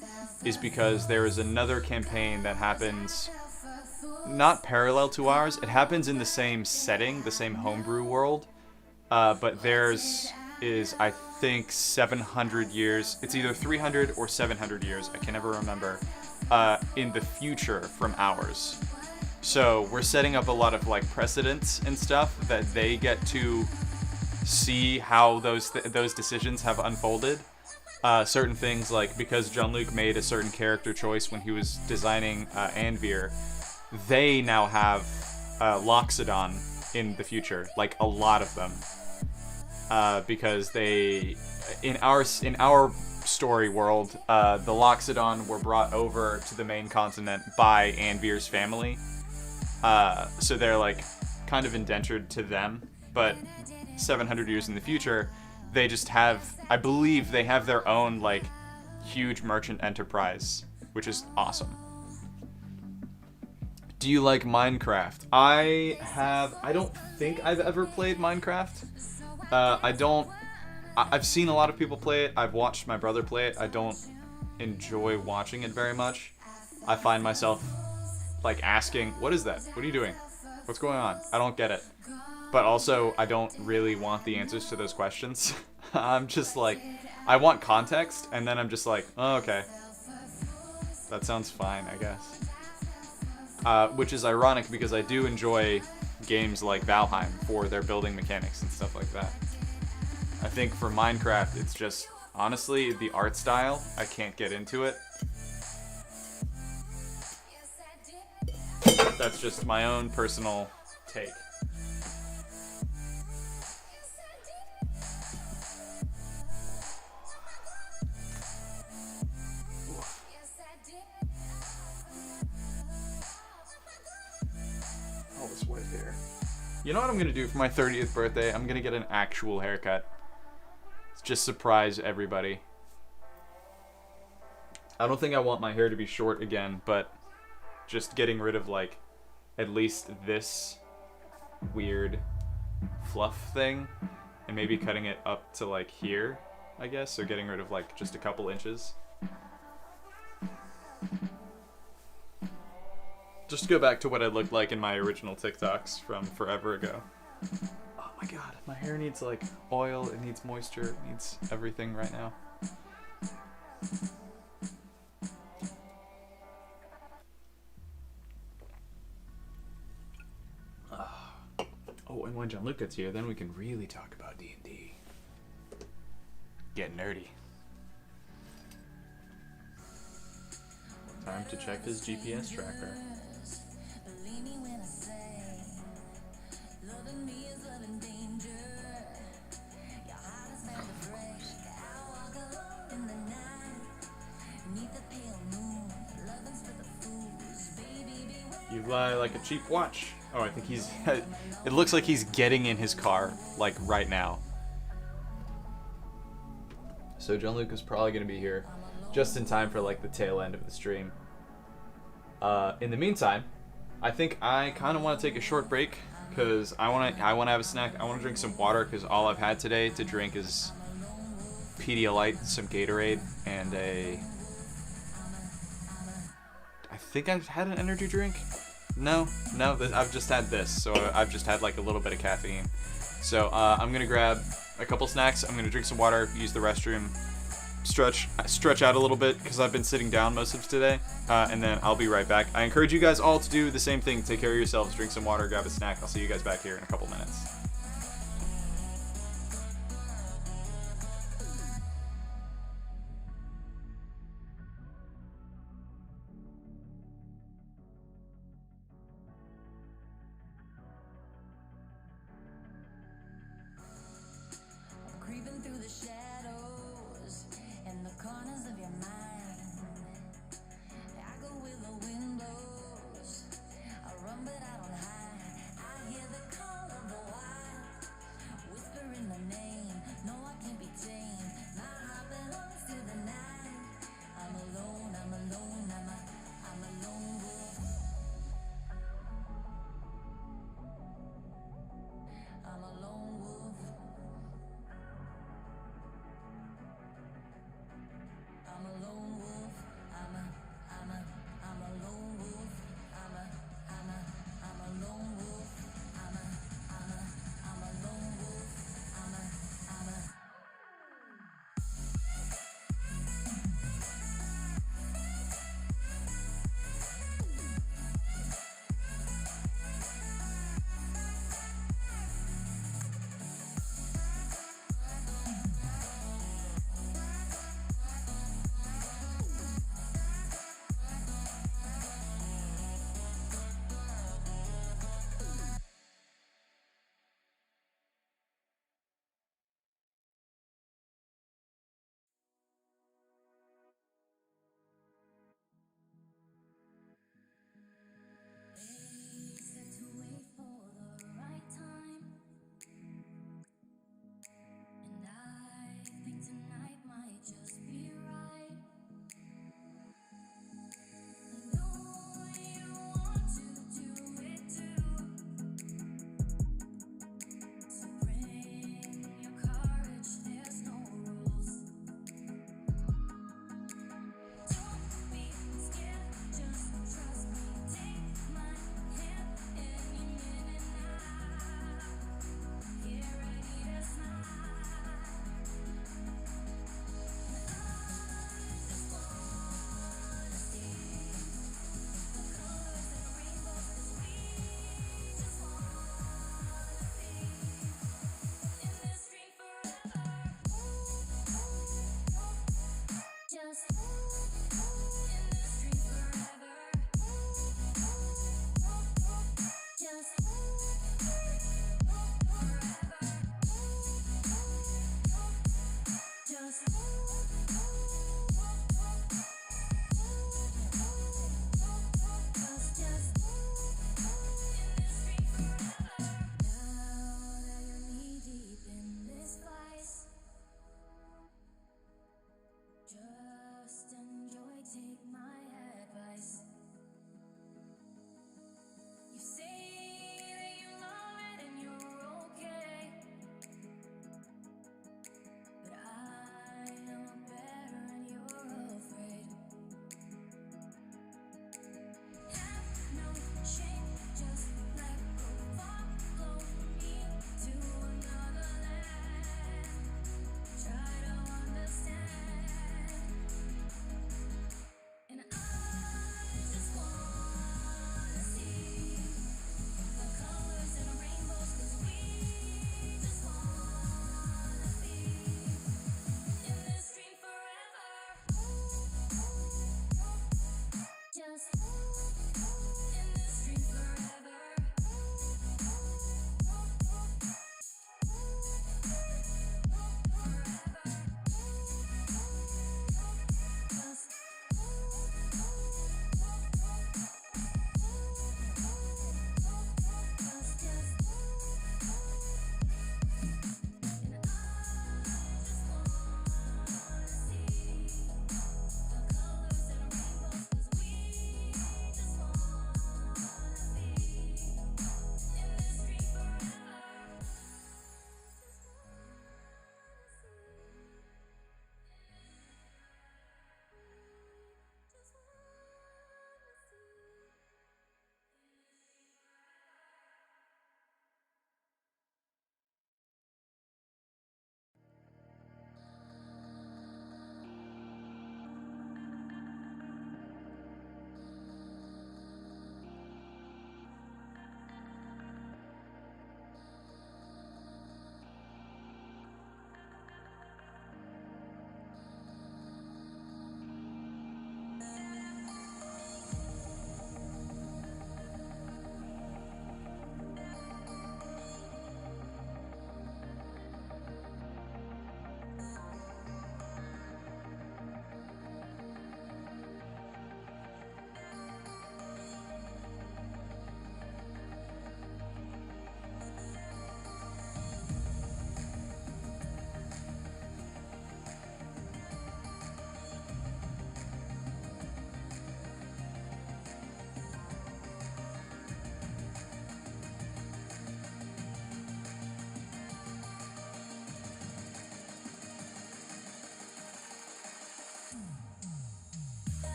Speaker 2: is because there is another campaign that happens not parallel to ours. It happens in the same setting, the same homebrew world, but theirs is, I think, 700 years. It's either 300 or 700 years. I can never remember. In the future from ours. So we're setting up a lot of like precedents and stuff that they get to see how those decisions have unfolded. Certain things like, because John Luke made a certain character choice when he was designing Anvir, they now have Loxodon in the future, like a lot of them, because they in our story world, the Loxodon were brought over to the main continent by Anvir's family. So they're like kind of indentured to them, but 700 years in the future, they just have, I believe they have their own like huge merchant enterprise, which is awesome. Do you like Minecraft? I don't think I've ever played Minecraft. I've seen a lot of people play it. I've watched my brother play it. I don't enjoy watching it very much. I find myself like asking, what is that? What are you doing? What's going on? I don't get it. But also, I don't really want the answers to those questions. I'm just like, I want context, and then I'm just like, oh, okay. That sounds fine, I guess. Which is ironic because I do enjoy games like Valheim for their building mechanics and stuff like that. I think for Minecraft, it's just Honestly, the art style, I can't get into it. That's just my own personal take. All this white hair. You know what I'm gonna do for my 30th birthday? I'm gonna get an actual haircut. Just surprise everybody. I don't think I want my hair to be short again, but just getting rid of like at least this weird fluff thing and maybe cutting it up to like here, I guess, so getting rid of like just a couple inches. Just to go back to what I looked like in my original TikToks from forever ago. Oh my god, my hair needs like oil, it needs moisture, it needs everything right now. Oh, and when John Luke gets here, then we can really talk about D&D. Get nerdy. Time to check his GPS tracker. You lie like a cheap watch. Oh, I think he's... It looks like he's getting in his car, like, right now. So John Luke is probably going to be here just in time for, like, the tail end of the stream. In the meantime, I think I kind of want to take a short break, because I want to have a snack. I want to drink some water, because all I've had today to drink is Pedialyte, some Gatorade, and a... I think I've had an energy drink. No, I've just had this, so I've just had like a little bit of caffeine. So I'm gonna grab a couple snacks. I'm gonna drink some water, use the restroom, stretch out a little bit because I've been sitting down most of today, and then I'll be right back. I encourage you guys all to do the same thing. Take care of yourselves, drink some water, grab a snack. I'll see you guys back here in a couple minutes.
Speaker 1: Creeping through the shadows and the corners of your mind. I go where the wind blows. I run but I don't hide. I hear the call of the wild.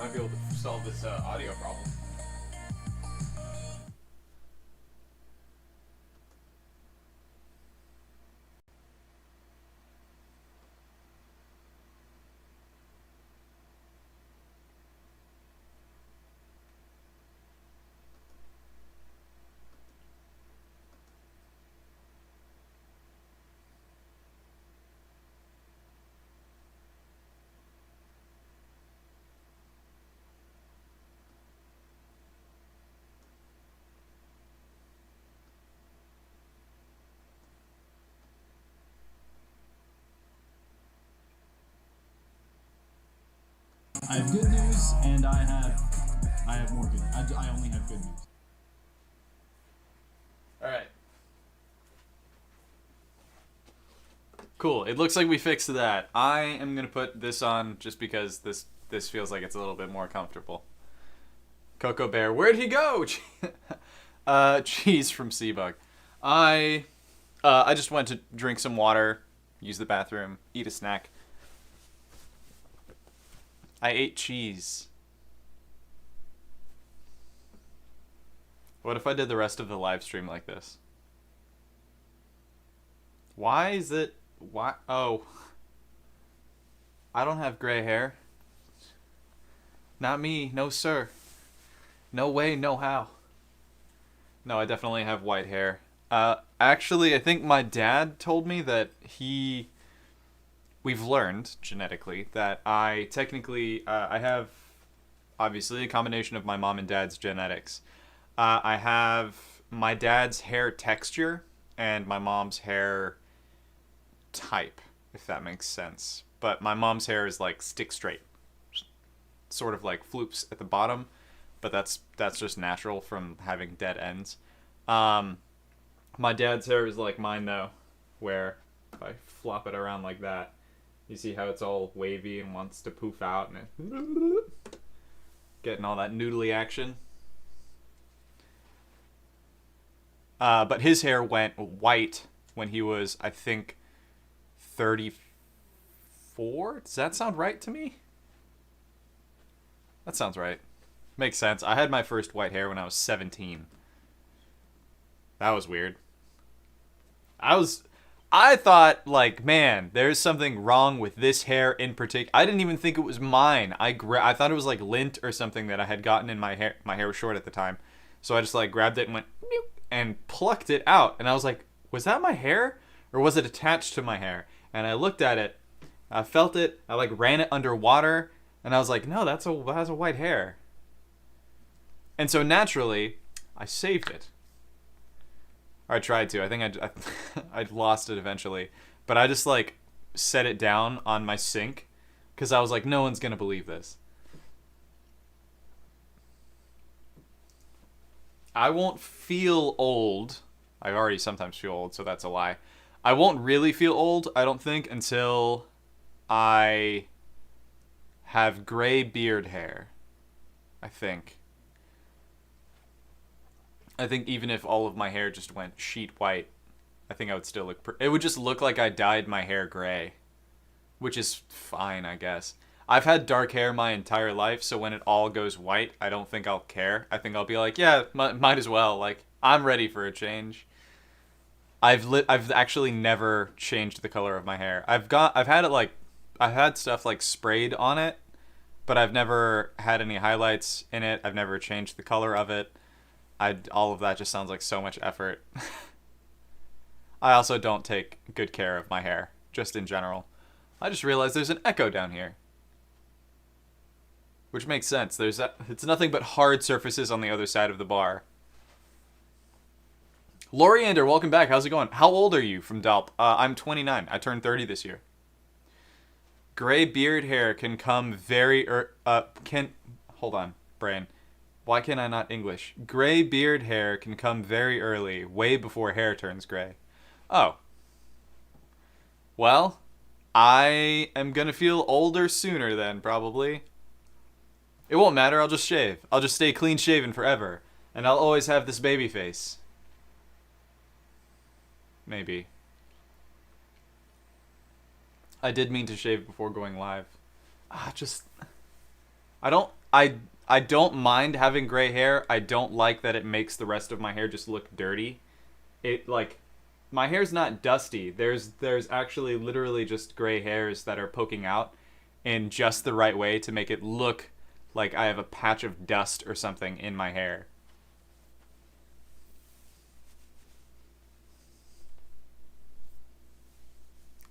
Speaker 2: might be able to solve this audio problem.
Speaker 4: I have good news, and I have more good. I only have good news.
Speaker 2: All right. Cool. It looks like we fixed that. I am gonna put this on just because this feels like it's a little bit more comfortable. Coco Bear, where'd he go? Cheese from Seabug. I just went to drink some water, use the bathroom, eat a snack. I ate cheese. What if I did the rest of the live stream like this? Why is it... Why? Oh. I don't have gray hair. Not me. No, sir. No way, no how. No, I definitely have white hair. Actually, I think my dad told me that we've learned genetically that I technically I have obviously a combination of my mom and dad's genetics. I have my dad's hair texture and my mom's hair type, if that makes sense. But my mom's hair is like stick straight, sort of like floops at the bottom, but that's just natural from having dead ends. My dad's hair is like mine though, where if I flop it around like that, you see how it's all wavy and wants to poof out and it getting all that noodly action. But his hair went white when he was, I think, 34? Does that sound right to me? That sounds right. Makes sense. I had my first white hair when I was 17. That was weird. I thought, like, man, there's something wrong with this hair in particular. I didn't even think it was mine. I thought it was like lint or something that I had gotten in my hair. My hair was short at the time. So I just like grabbed it and went and plucked it out. And I was like, was that my hair? Or was it attached to my hair? And I looked at it. I felt it. I like ran it underwater. And I was like, no, that's a white hair. And so naturally, I saved it. Or I tried to. I think I lost it eventually. But I just like set it down on my sink because I was like, no one's going to believe this. I won't feel old. I already sometimes feel old, so that's a lie. I won't really feel old, I don't think, until I have gray beard hair. I think even if all of my hair just went sheet white, I think I would still look... It would just look like I dyed my hair gray, which is fine, I guess. I've had dark hair my entire life, so when it all goes white, I don't think I'll care. I think I'll be like, yeah, might as well. Like, I'm ready for a change. I've actually never changed the color of my hair. I've had stuff like sprayed on it, but I've never had any highlights in it. I've never changed the color of it. All of that just sounds like so much effort. I also don't take good care of my hair, just in general. I just realized there's an echo down here. Which makes sense. It's nothing but hard surfaces on the other side of the bar. Loriander, welcome back. How's it going? How old are you from Dalp? I'm 29. I turned 30 this year. Gray beard hair can come very... Hold on, brain. Why can I not English? Gray beard hair can come very early, way before hair turns gray. Oh. Well, I am gonna feel older sooner then, probably. It won't matter, I'll just shave. I'll just stay clean shaven forever. And I'll always have this baby face. Maybe. I did mean to shave before going live. I I don't mind having gray hair. I don't like that it makes the rest of my hair just look dirty. It like my hair's not dusty. There's actually literally just gray hairs that are poking out in just the right way to make it look like I have a patch of dust or something in my hair.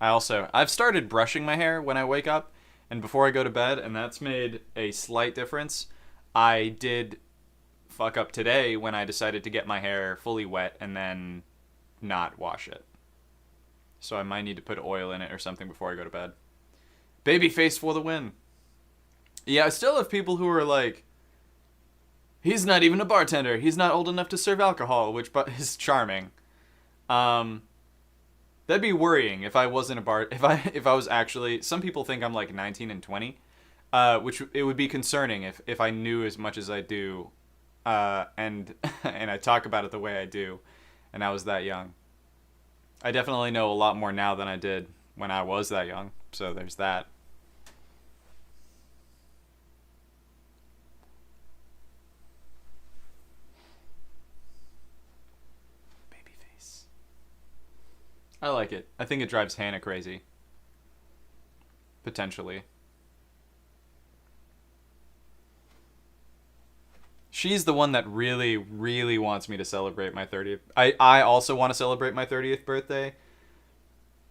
Speaker 2: I've started brushing my hair when I wake up and before I go to bed, and that's made a slight difference. I did fuck up today when I decided to get my hair fully wet and then not wash it. So I might need to put oil in it or something before I go to bed. Babyface for the win. Yeah, I still have people who are like, he's not even a bartender. He's not old enough to serve alcohol, which is charming. That'd be worrying if I wasn't if I was actually. Some people think I'm like 19 and 20, which it would be concerning if I knew as much as I do, and and I talk about it the way I do, and I was that young. I definitely know a lot more now than I did when I was that young. So there's that. Babyface. I like it. I think it drives Hannah crazy. Potentially. She's the one that really, really wants me to celebrate my 30th. I also want to celebrate my 30th birthday.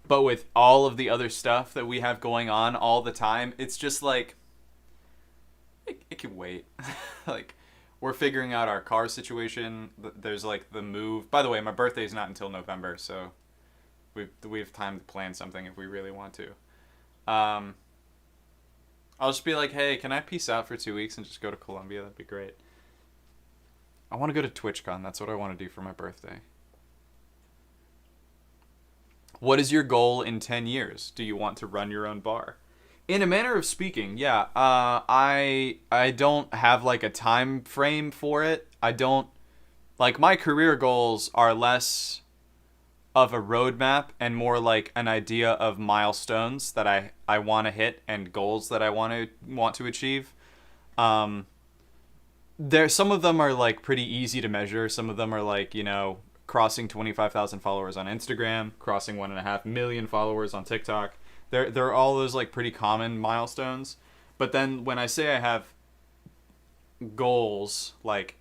Speaker 2: But with all of the other stuff that we have going on all the time, it's just like, it can wait. Like, we're figuring out our car situation. There's like the move. By the way, my birthday's not until November, so we have time to plan something if we really want to. I'll just be like, hey, can I peace out for 2 weeks and just go to Colombia? That'd be great. I want to go to TwitchCon. That's what I want to do for my birthday. What is your goal in 10 years? Do you want to run your own bar? In a manner of speaking, yeah. I don't have like a time frame for it. I don't like my career goals are less of a roadmap and more like an idea of milestones that I want to hit and goals that I want to achieve. Some of them are like pretty easy to measure. Some of them are like, you know, crossing 25,000 followers on Instagram, crossing 1.5 million followers on TikTok. They're all those like pretty common milestones. But then when I say I have goals, like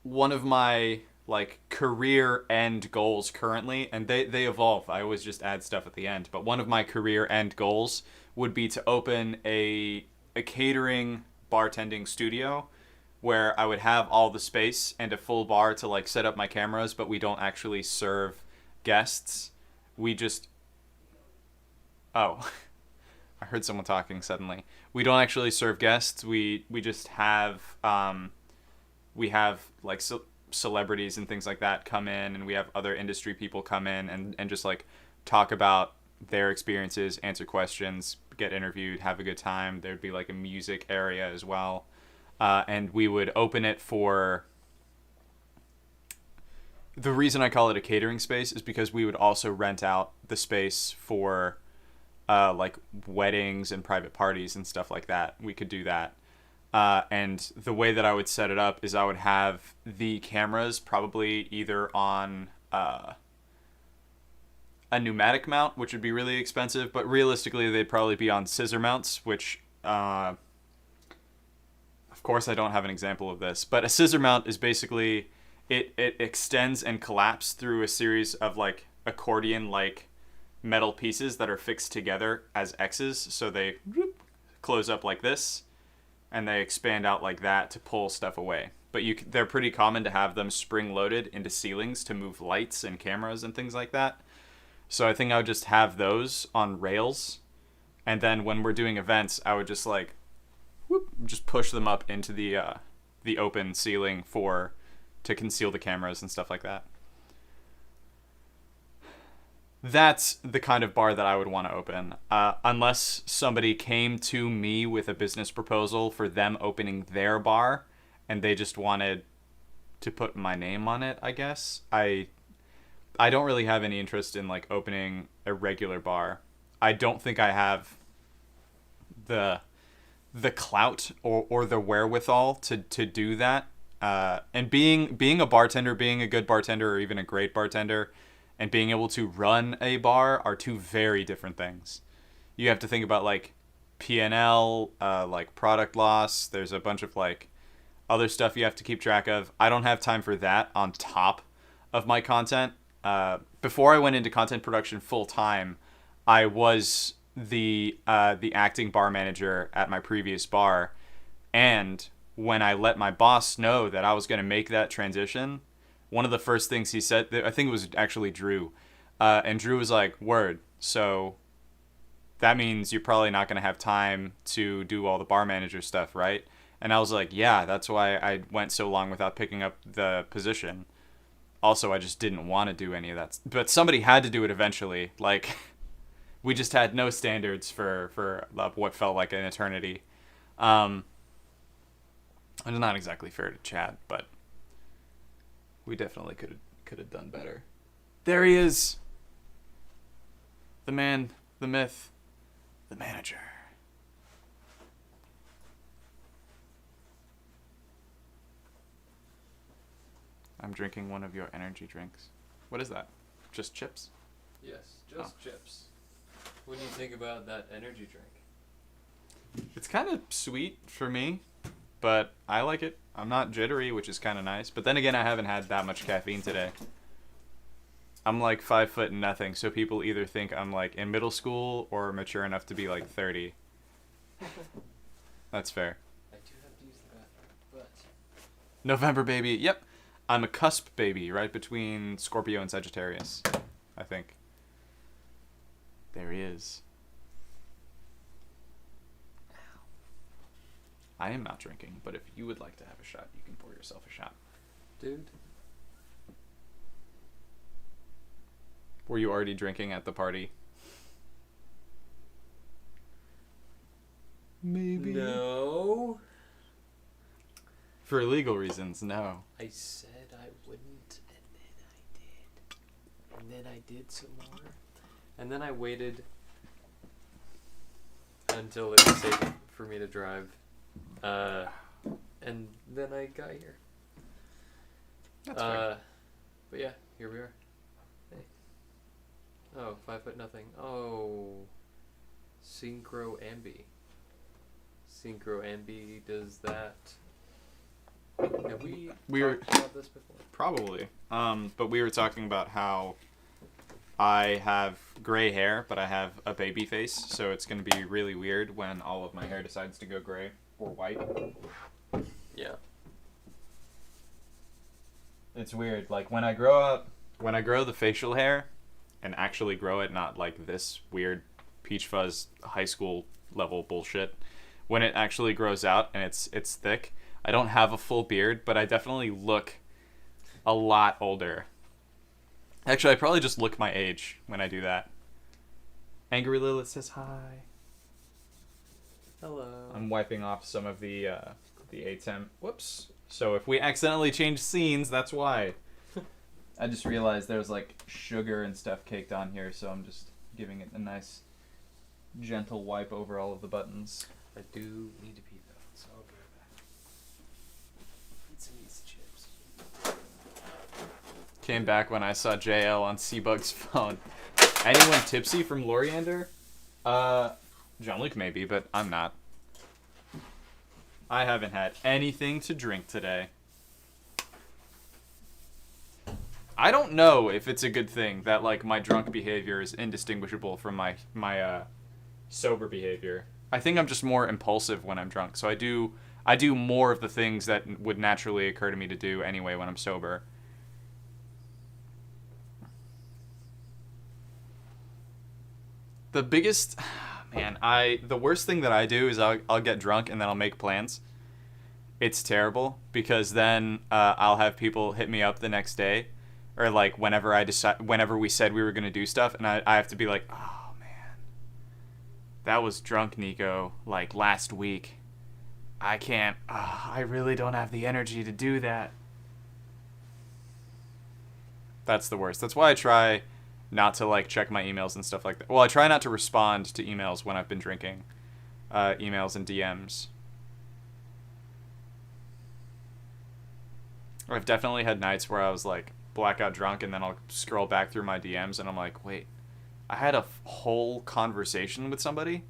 Speaker 2: one of my like career end goals currently, and they evolve. I always just add stuff at the end. But one of my career end goals would be to open a catering bartending studio where I would have all the space and a full bar to like set up my cameras, but we don't actually serve guests. We just... Oh, I heard someone talking suddenly. We don't actually serve guests. We just have... we have like celebrities and things like that come in, and we have other industry people come in and just like talk about their experiences, answer questions, get interviewed, have a good time. There'd be like a music area as well. And we would open it for... The reason I call it a catering space is because we would also rent out the space for like weddings and private parties and stuff like that. We could do that. And the way that I would set it up is I would have the cameras probably either on a pneumatic mount, which would be really expensive, but realistically they'd probably be on scissor mounts, which... Of course, I don't have an example of this, but a scissor mount is basically it extends and collapses through a series of like accordion-like metal pieces that are fixed together as X's. So they close up like this, and they expand out like that to pull stuff away. But they're pretty common to have them spring-loaded into ceilings to move lights and cameras and things like that. So I think I would just have those on rails, and then when we're doing events, I would just like just push them up into the open ceiling to conceal the cameras and stuff like that. That's the kind of bar that I would want to open. Unless somebody came to me with a business proposal for them opening their bar and they just wanted to put my name on it, I guess. I don't really have any interest in like opening a regular bar. I don't think I have the the clout or the wherewithal to do that. And being a bartender, being a good bartender or even a great bartender, and being able to run a bar are two very different things. You have to think about like P&L, like product loss. There's a bunch of like other stuff you have to keep track of. I don't have time for that on top of my content. Before I went into content production full time, I was the acting bar manager at my previous bar, and when I let my boss know that I was going to make that transition, one of the first things he said, I think it was actually Drew, and Drew was like, "Word, so that means you're probably not going to have time to do all the bar manager stuff, right?" And I was like, "Yeah, that's why I went so long without picking up the position. Also, I just didn't want to do any of that. But somebody had to do it eventually. Like, we just had no standards for what felt like an eternity. And it's not exactly fair to Chad, but we definitely could have done better. There he is. The man, the myth, the manager. I'm drinking one of your energy drinks. What is that? Just chips?
Speaker 5: Yes, just chips. What do you think about that energy drink?
Speaker 2: It's kind of sweet for me, but I like it. I'm not jittery, which is kind of nice. But then again, I haven't had that much caffeine today. I'm like 5'0", so people either think I'm like in middle school or mature enough to be like 30. That's fair.
Speaker 5: I do have to use the bathroom, but...
Speaker 2: November baby. Yep. I'm a cusp baby, right between Scorpio and Sagittarius, I think. There he is. I am not drinking, but if you would like to have a shot, you can pour yourself a shot.
Speaker 5: Dude.
Speaker 2: Were you already drinking at the party? Maybe.
Speaker 5: No.
Speaker 2: For legal reasons, no.
Speaker 5: I said I wouldn't, and then I did. And then I did some more. And then I waited until it was safe for me to drive. And then I got here.
Speaker 2: That's fair.
Speaker 5: But yeah, here we are. Hey. Oh, 5'0". Oh. Synchro Ambi. Synchro Ambi does that. Have we talked about this before?
Speaker 2: Probably. But we were talking about how I have gray hair, but I have a baby face, so it's going to be really weird when all of my hair decides to go gray or white.
Speaker 5: Yeah.
Speaker 2: It's weird. Like when I grow the facial hair and actually grow it, not like this weird peach fuzz high school level bullshit. When it actually grows out and it's thick, I don't have a full beard, but I definitely look a lot older. Actually, I probably just look my age when I do that. Angry Lilith says hi.
Speaker 5: Hello.
Speaker 2: I'm wiping off some of the ATEM. Whoops. So if we accidentally change scenes, that's why. I just realized there's like sugar and stuff caked on here, so I'm just giving it a nice gentle wipe over all of the buttons.
Speaker 5: I do need to pee though, so I'll be right back. Eat some of these chips.
Speaker 2: Came back when I saw JL on Seabug's phone. Anyone tipsy from Loriander? Jean-Luc maybe, but I'm not. I haven't had anything to drink today. I don't know if it's a good thing that like my drunk behavior is indistinguishable from my sober behavior. I think I'm just more impulsive when I'm drunk, so I do more of the things that would naturally occur to me to do anyway when I'm sober. The biggest, man, the worst thing that I do is I'll get drunk and then I'll make plans. It's terrible because then I'll have people hit me up the next day, or like whenever we said we were gonna do stuff, and I have to be like, oh man, that was drunk Nico like last week. I can't. I really don't have the energy to do that. That's the worst. That's why I try not to like check my emails and stuff like that. Well, I try not to respond to emails when I've been drinking, emails and DMs. I've definitely had nights where I was like blackout drunk, and then I'll scroll back through my DMs and I'm like, wait, I had a whole conversation with somebody?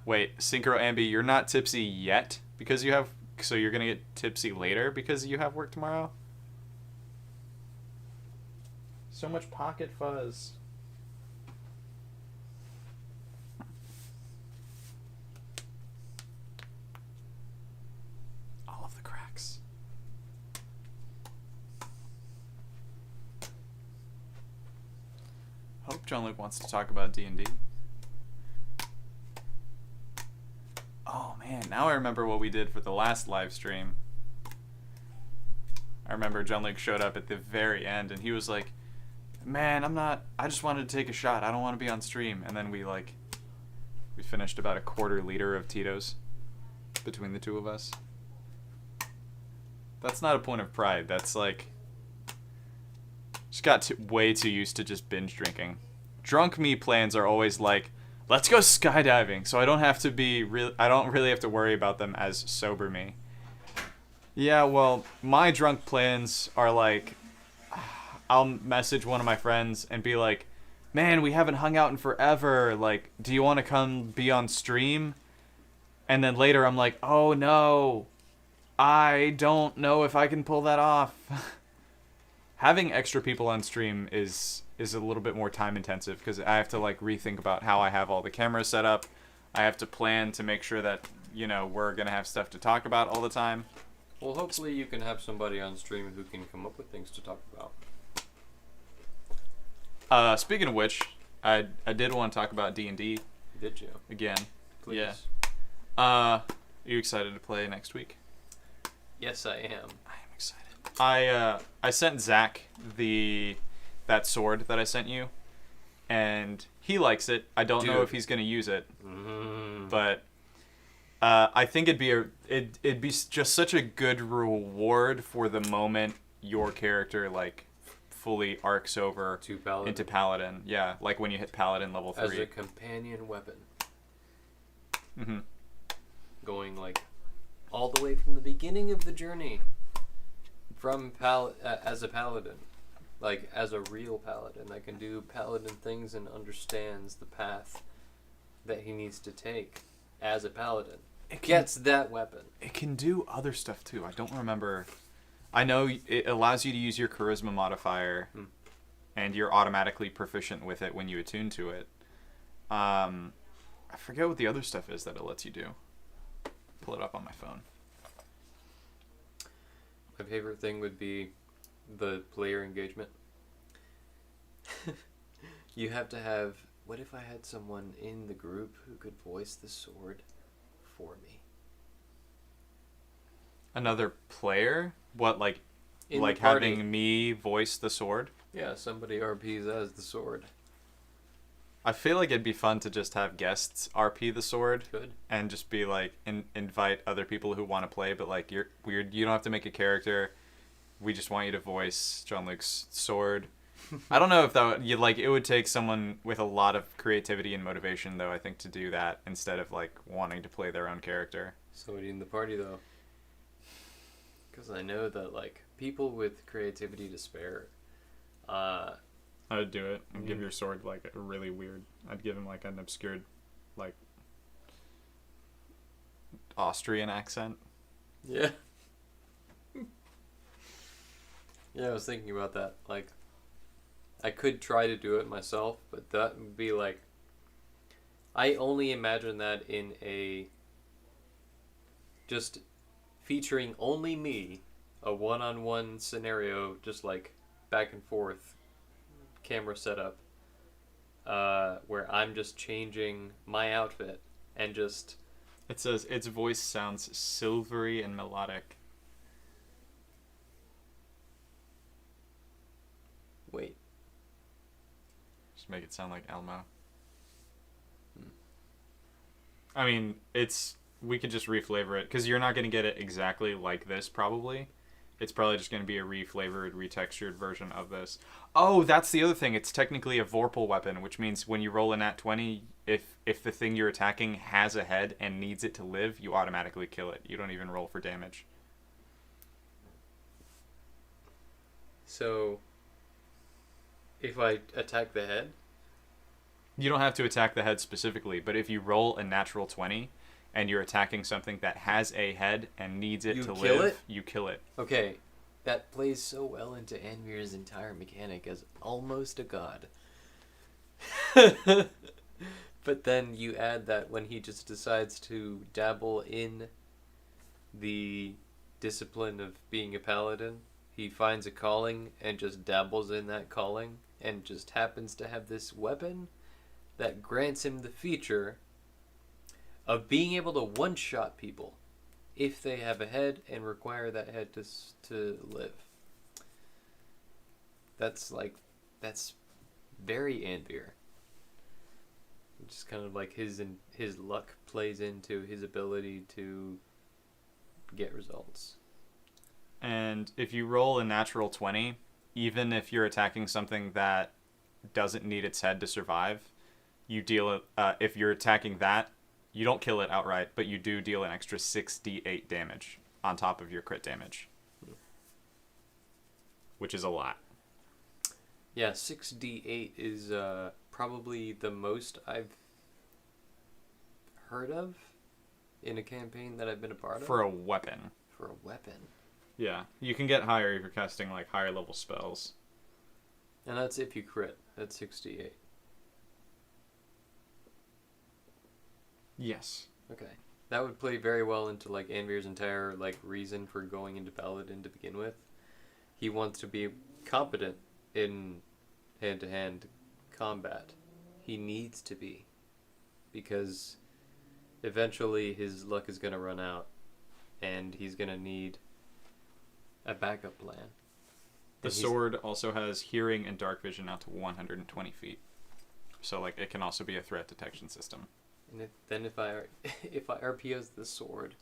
Speaker 2: Wait, Synchro Ambi, you're not tipsy yet because you have, so you're gonna get tipsy later because you have work tomorrow? So much pocket fuzz. All of the cracks. Hope John Luke wants to talk about D&D. Oh man, now I remember what we did for the last live stream. I remember John Luke showed up at the very end and he was like, man, I just wanted to take a shot. I don't want to be on stream. And then we finished about a quarter liter of Tito's between the two of us. That's not a point of pride. That's like, just got way too used to just binge drinking. Drunk me plans are always like, let's go skydiving, so I don't have to be I don't really have to worry about them as sober me. Yeah, well, my drunk plans are like, I'll message one of my friends and be like, man, we haven't hung out in forever. Like, do you want to come be on stream? And then later I'm like, oh no, I don't know if I can pull that off. Having extra people on stream is a little bit more time intensive because I have to like rethink about how I have all the cameras set up. I have to plan to make sure that, we're going to have stuff to talk about all the time.
Speaker 5: Well, hopefully you can have somebody on stream who can come up with things to talk about.
Speaker 2: Speaking of which, I did want to talk about D&D.
Speaker 5: Did you?
Speaker 2: Again.
Speaker 5: Please.
Speaker 2: Yeah. Are you excited to play next week?
Speaker 5: Yes, I am.
Speaker 2: I am excited. I sent Zach that sword that I sent you, and he likes it. I don't know if he's gonna use it, but I think it'd be just such a good reward for the moment your character like fully arcs over into Paladin. Yeah, like when you hit Paladin level 3.
Speaker 5: As a companion weapon.
Speaker 2: Mm-hmm.
Speaker 5: Going like all the way from the beginning of the journey from as a paladin, like as a real paladin that can do paladin things and understands the path that he needs to take as a paladin. It gets that weapon.
Speaker 2: It can do other stuff too. I don't remember. I know it allows you to use your charisma modifier, and you're automatically proficient with it when you attune to it. I forget what the other stuff is that it lets you do. Pull it up on my phone.
Speaker 5: My favorite thing would be the player engagement. You have to have... What if I had someone in the group who could voice the sword for me?
Speaker 2: Another player? What, like
Speaker 5: In
Speaker 2: like
Speaker 5: the party.
Speaker 2: having me voice the sword?
Speaker 5: Yeah, somebody RPs as the sword.
Speaker 2: I feel like it'd be fun to just have guests RP the sword.
Speaker 5: Good.
Speaker 2: And just be like, invite other people who want to play, but like, you're weird. You don't have to make a character. We just want you to voice John Luke's sword. I don't know if it would take someone with a lot of creativity and motivation, though, I think, to do that instead of like wanting to play their own character.
Speaker 5: Somebody in the party, though. Because I know that, like, people with creativity to spare,
Speaker 2: I'd do it and give your sword like a really weird. I'd give him like an obscured, like, Austrian accent.
Speaker 5: Yeah. Yeah, I was thinking about that. Like, I could try to do it myself, but that would be like... I only imagine that in a... just featuring only me, a one-on-one scenario, just like back and forth camera setup, where I'm just changing my outfit and just...
Speaker 2: It says its voice sounds silvery and melodic.
Speaker 5: Wait.
Speaker 2: Just make it sound like Elmo. I mean, we could just reflavor it, because you're not going to get it exactly like this, probably. It's probably just going to be a reflavored, retextured version of this. Oh, that's the other thing. It's technically a Vorpal weapon, which means when you roll a nat 20, if the thing you're attacking has a head and needs it to live, you automatically kill it. You don't even roll for damage.
Speaker 5: So, if I attack the head,
Speaker 2: You don't have to attack the head specifically, but if you roll a natural 20 and you're attacking something that has a head and needs it
Speaker 5: You
Speaker 2: to
Speaker 5: kill
Speaker 2: live,
Speaker 5: it?
Speaker 2: you kill it.
Speaker 5: okay, that plays so well into Anvir's entire mechanic as almost a god. But then you add that when he just decides to dabble in the discipline of being a paladin, he finds a calling and just dabbles in that calling and just happens to have this weapon that grants him the feature of being able to one-shot people if they have a head and require that head to live. That's very Anvir. Just kind of like his luck plays into his ability to get results.
Speaker 2: And if you roll a natural 20, even if you're attacking something that doesn't need its head to survive, you deal if you're attacking that, you don't kill it outright, but you do deal an extra 6d8 damage on top of your crit damage, which is a lot.
Speaker 5: Yeah, 6d8 is probably the most I've heard of in a campaign that I've been a part of.
Speaker 2: For a weapon.
Speaker 5: For a weapon.
Speaker 2: Yeah, you can get higher if you're casting like higher level spells.
Speaker 5: And that's if you crit. That's 6d8.
Speaker 2: Yes.
Speaker 5: Okay. That would play very well into like Anvir's entire like reason for going into Paladin to begin with. He wants to be competent in hand-to-hand combat. He needs to be, because eventually his luck is going to run out and he's going to need a backup plan.
Speaker 2: The sword also has hearing and dark vision out to 120 feet. So like it can also be a threat detection system.
Speaker 5: And if I RPO's the sword,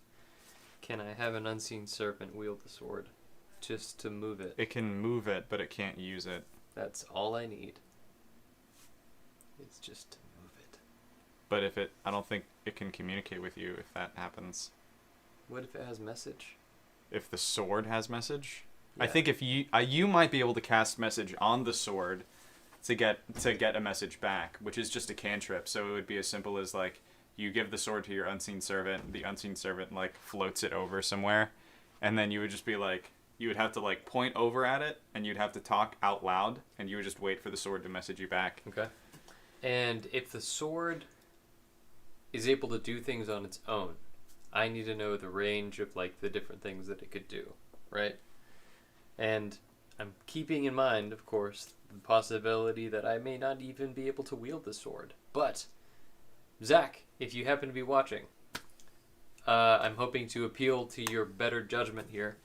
Speaker 5: can I have an unseen serpent wield the sword just to move it?
Speaker 2: It can move it, but it can't use it.
Speaker 5: That's all I need. It's just to move it.
Speaker 2: But I don't think it can communicate with you if that happens.
Speaker 5: What if it has message?
Speaker 2: If the sword has message?
Speaker 5: Yeah.
Speaker 2: I think if you might be able to cast message on the sword to get a message back, which is just a cantrip. So it would be as simple as like you give the sword to your unseen servant, the unseen servant like floats it over somewhere, and then you would just be like, you would have to like point over at it and you'd have to talk out loud and you would just wait for the sword to message you back.
Speaker 5: Okay. And if the sword is able to do things on its own, I need to know the range of like the different things that it could do, right? And I'm keeping in mind, of course, the possibility that I may not even be able to wield the sword. But, Zach, if you happen to be watching, I'm hoping to appeal to your better judgment here.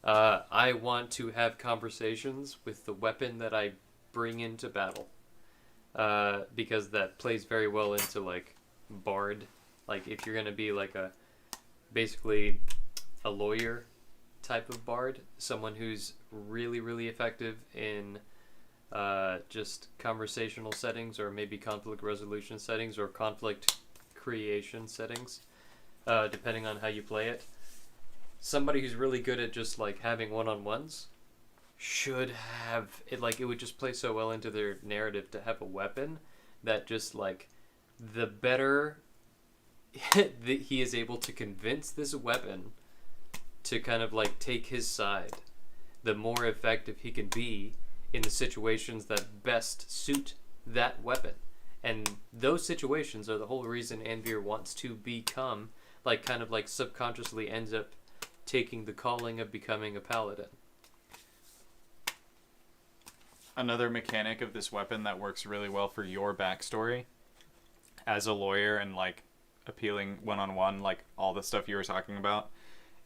Speaker 5: I want to have conversations with the weapon that I bring into battle. Because that plays very well into, like, bard. Like, if you're going to be, like, basically a lawyer type of bard, someone who's really, really effective in just conversational settings, or maybe conflict resolution settings, or conflict creation settings, depending on how you play it. Somebody who's really good at just like having one-on-ones should have it. Like, it would just play so well into their narrative to have a weapon that just like the better that he is able to convince this weapon to kind of like take his side, the more effective he can be in the situations that best suit that weapon. And those situations are the whole reason Anvir wants to become, like, kind of like subconsciously ends up taking the calling of becoming a paladin.
Speaker 2: Another mechanic of this weapon that works really well for your backstory as a lawyer and like appealing one-on-one, like all the stuff you were talking about,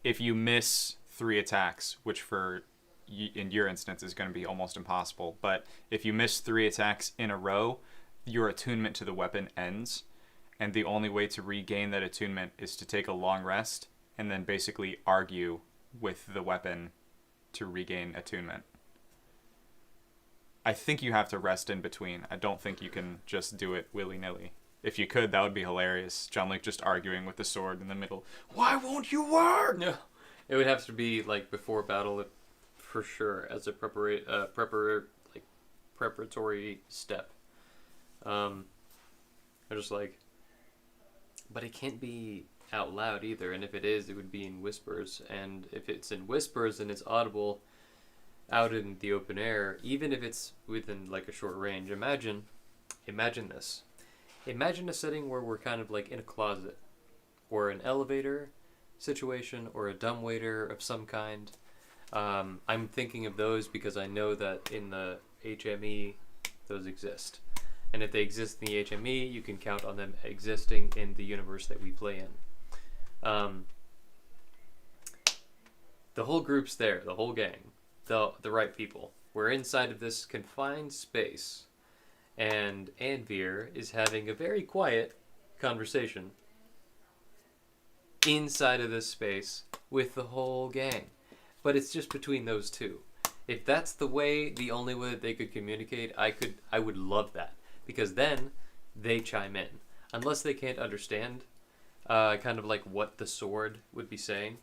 Speaker 2: if you miss 3 attacks, which for in your instance is going to be almost impossible, but if you miss 3 attacks in a row, your attunement to the weapon ends, and the only way to regain that attunement is to take a long rest and then basically argue with the weapon to regain attunement. I think you have to rest in between. I don't think you can just do it willy-nilly. If you could, that would be hilarious. John Luke just arguing with the sword in the middle. Why won't you work?
Speaker 5: No, it would have to be like before battle, for sure, as a preparatory step. I'm just like, but it can't be out loud either. And if it is, it would be in whispers. And if it's in whispers and it's audible out in the open air, even if it's within like a short range, imagine this. Imagine a setting where we're kind of like in a closet or an elevator situation or a dumbwaiter of some kind. I'm thinking of those because I know that in the HME those exist. And if they exist in the HME, you can count on them existing in the universe that we play in. The whole group's there, the whole gang, the right people. We're inside of this confined space, and Anvir is having a very quiet conversation inside of this space with the whole gang. But it's just between those two. If that's the only way that they could communicate, I would love that. Because then they chime in. Unless they can't understand kind of like what the sword would be saying.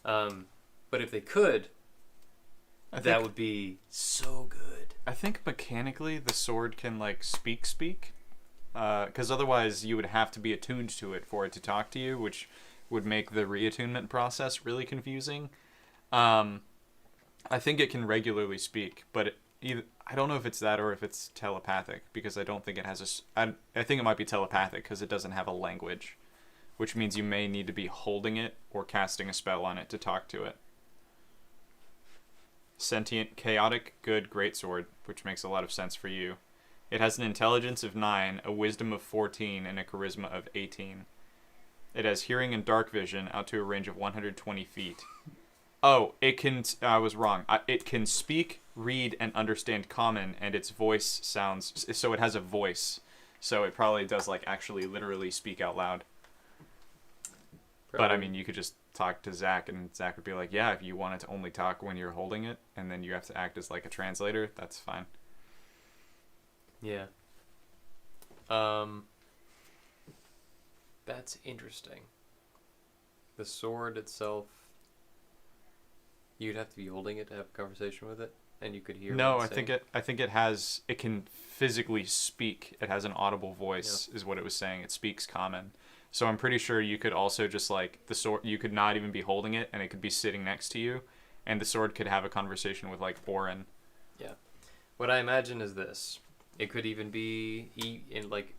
Speaker 5: But if they could, that would be so good.
Speaker 2: I think mechanically the sword can like speak. Because otherwise you would have to be attuned to it for it to talk to you, which would make the reattunement process really confusing. I think it can regularly speak, but I don't know if it's that or if it's telepathic, because I don't think it has I think it might be telepathic because it doesn't have a language, which means you may need to be holding it or casting a spell on it to talk to it. Sentient, chaotic, good, greatsword, which makes a lot of sense for you. It has an intelligence of 9, a wisdom of 14, and a charisma of 18. It has hearing and dark vision out to a range of 120 feet. Oh, it can... I was wrong. It can speak, read, and understand common, and its voice sounds... So it has a voice. So it probably does, like, actually literally speak out loud. Probably. But, I mean, you could just talk to Zach, and Zach would be like, yeah, if you wanted to only talk when you're holding it, and then you have to act as, like, a translator, that's fine.
Speaker 5: Yeah. That's interesting. The sword itself, you'd have to be holding it to have a conversation with it, and you could hear.
Speaker 2: No, I think it can physically speak. It has an audible voice, is what it was saying. It speaks common. So I'm pretty sure you could also just like the sword. You could not even be holding it, and it could be sitting next to you, and the sword could have a conversation with like Orin.
Speaker 5: Yeah. What I imagine is this. It could even be in like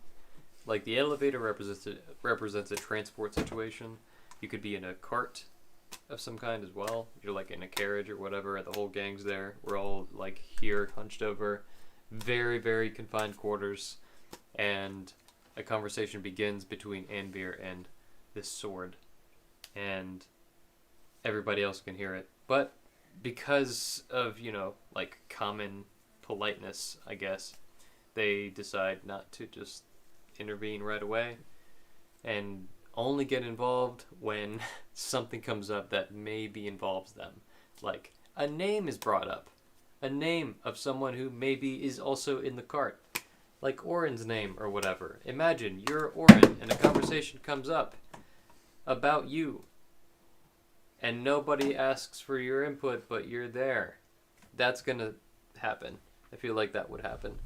Speaker 5: the elevator represents a transport situation. You could be in a cart of some kind as well. You're like in a carriage or whatever, and the whole gang's there. We're all like here, hunched over, very, very confined quarters, and a conversation begins between Anvir and this sword, and everybody else can hear it. But because of, like common politeness, I guess, they decide not to just intervene right away and only get involved when something comes up that maybe involves them. Like a name is brought up, a name of someone who maybe is also in the cart, like Orin's name or whatever. Imagine you're Orin and a conversation comes up about you and nobody asks for your input, but you're there. That's gonna happen. I feel like that would happen.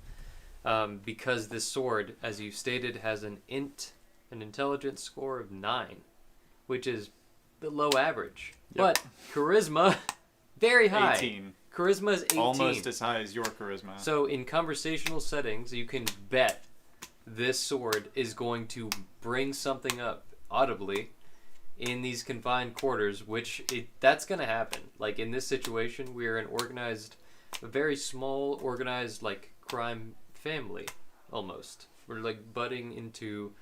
Speaker 5: Because this sword, as you stated, has an intelligence score of 9, which is below average. Yep. But charisma, very high.
Speaker 2: 18.
Speaker 5: Charisma is 18.
Speaker 2: Almost as high as your charisma.
Speaker 5: So in conversational settings, you can bet this sword is going to bring something up audibly in these confined quarters, that's going to happen. Like in this situation, we're a very small, organized, like crime family, almost. We're like butting into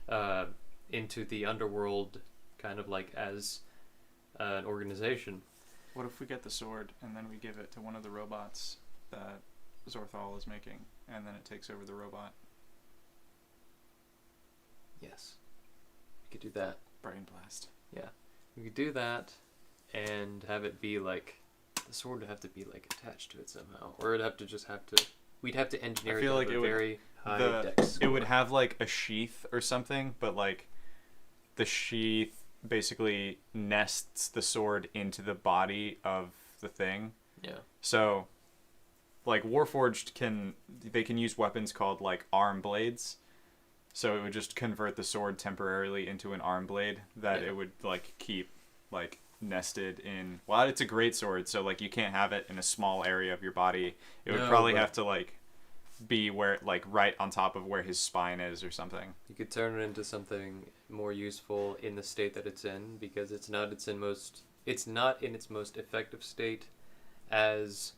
Speaker 5: the underworld, kind of like as an organization.
Speaker 2: What if we get the sword and then we give it to one of the robots that Zorthal is making, and then it takes over the robot?
Speaker 5: Yes, we could do that.
Speaker 2: Brain blast.
Speaker 5: Yeah, we could do that, and have it be like The sword would have to be like attached to it somehow, or it'd have to just have to. We'd have to engineer
Speaker 2: I feel
Speaker 5: it
Speaker 2: like
Speaker 5: to
Speaker 2: it
Speaker 5: have a
Speaker 2: would-
Speaker 5: very high dex
Speaker 2: It
Speaker 5: score.
Speaker 2: would have like a sheath or something, but like the sheath basically nests the sword into the body of the thing.
Speaker 5: Yeah.
Speaker 2: So like Warforged can use weapons called like arm blades. So it would just convert the sword temporarily into an arm blade that
Speaker 5: Yeah.
Speaker 2: it would like keep like nested in. Well, it's a great sword, so like you can't have it in a small area of your body. It would
Speaker 5: No,
Speaker 2: probably
Speaker 5: but-
Speaker 2: have to like be where like right on top of where his spine is or something.
Speaker 5: You could turn it into something more useful in the state that it's in, because it's not in its most effective state as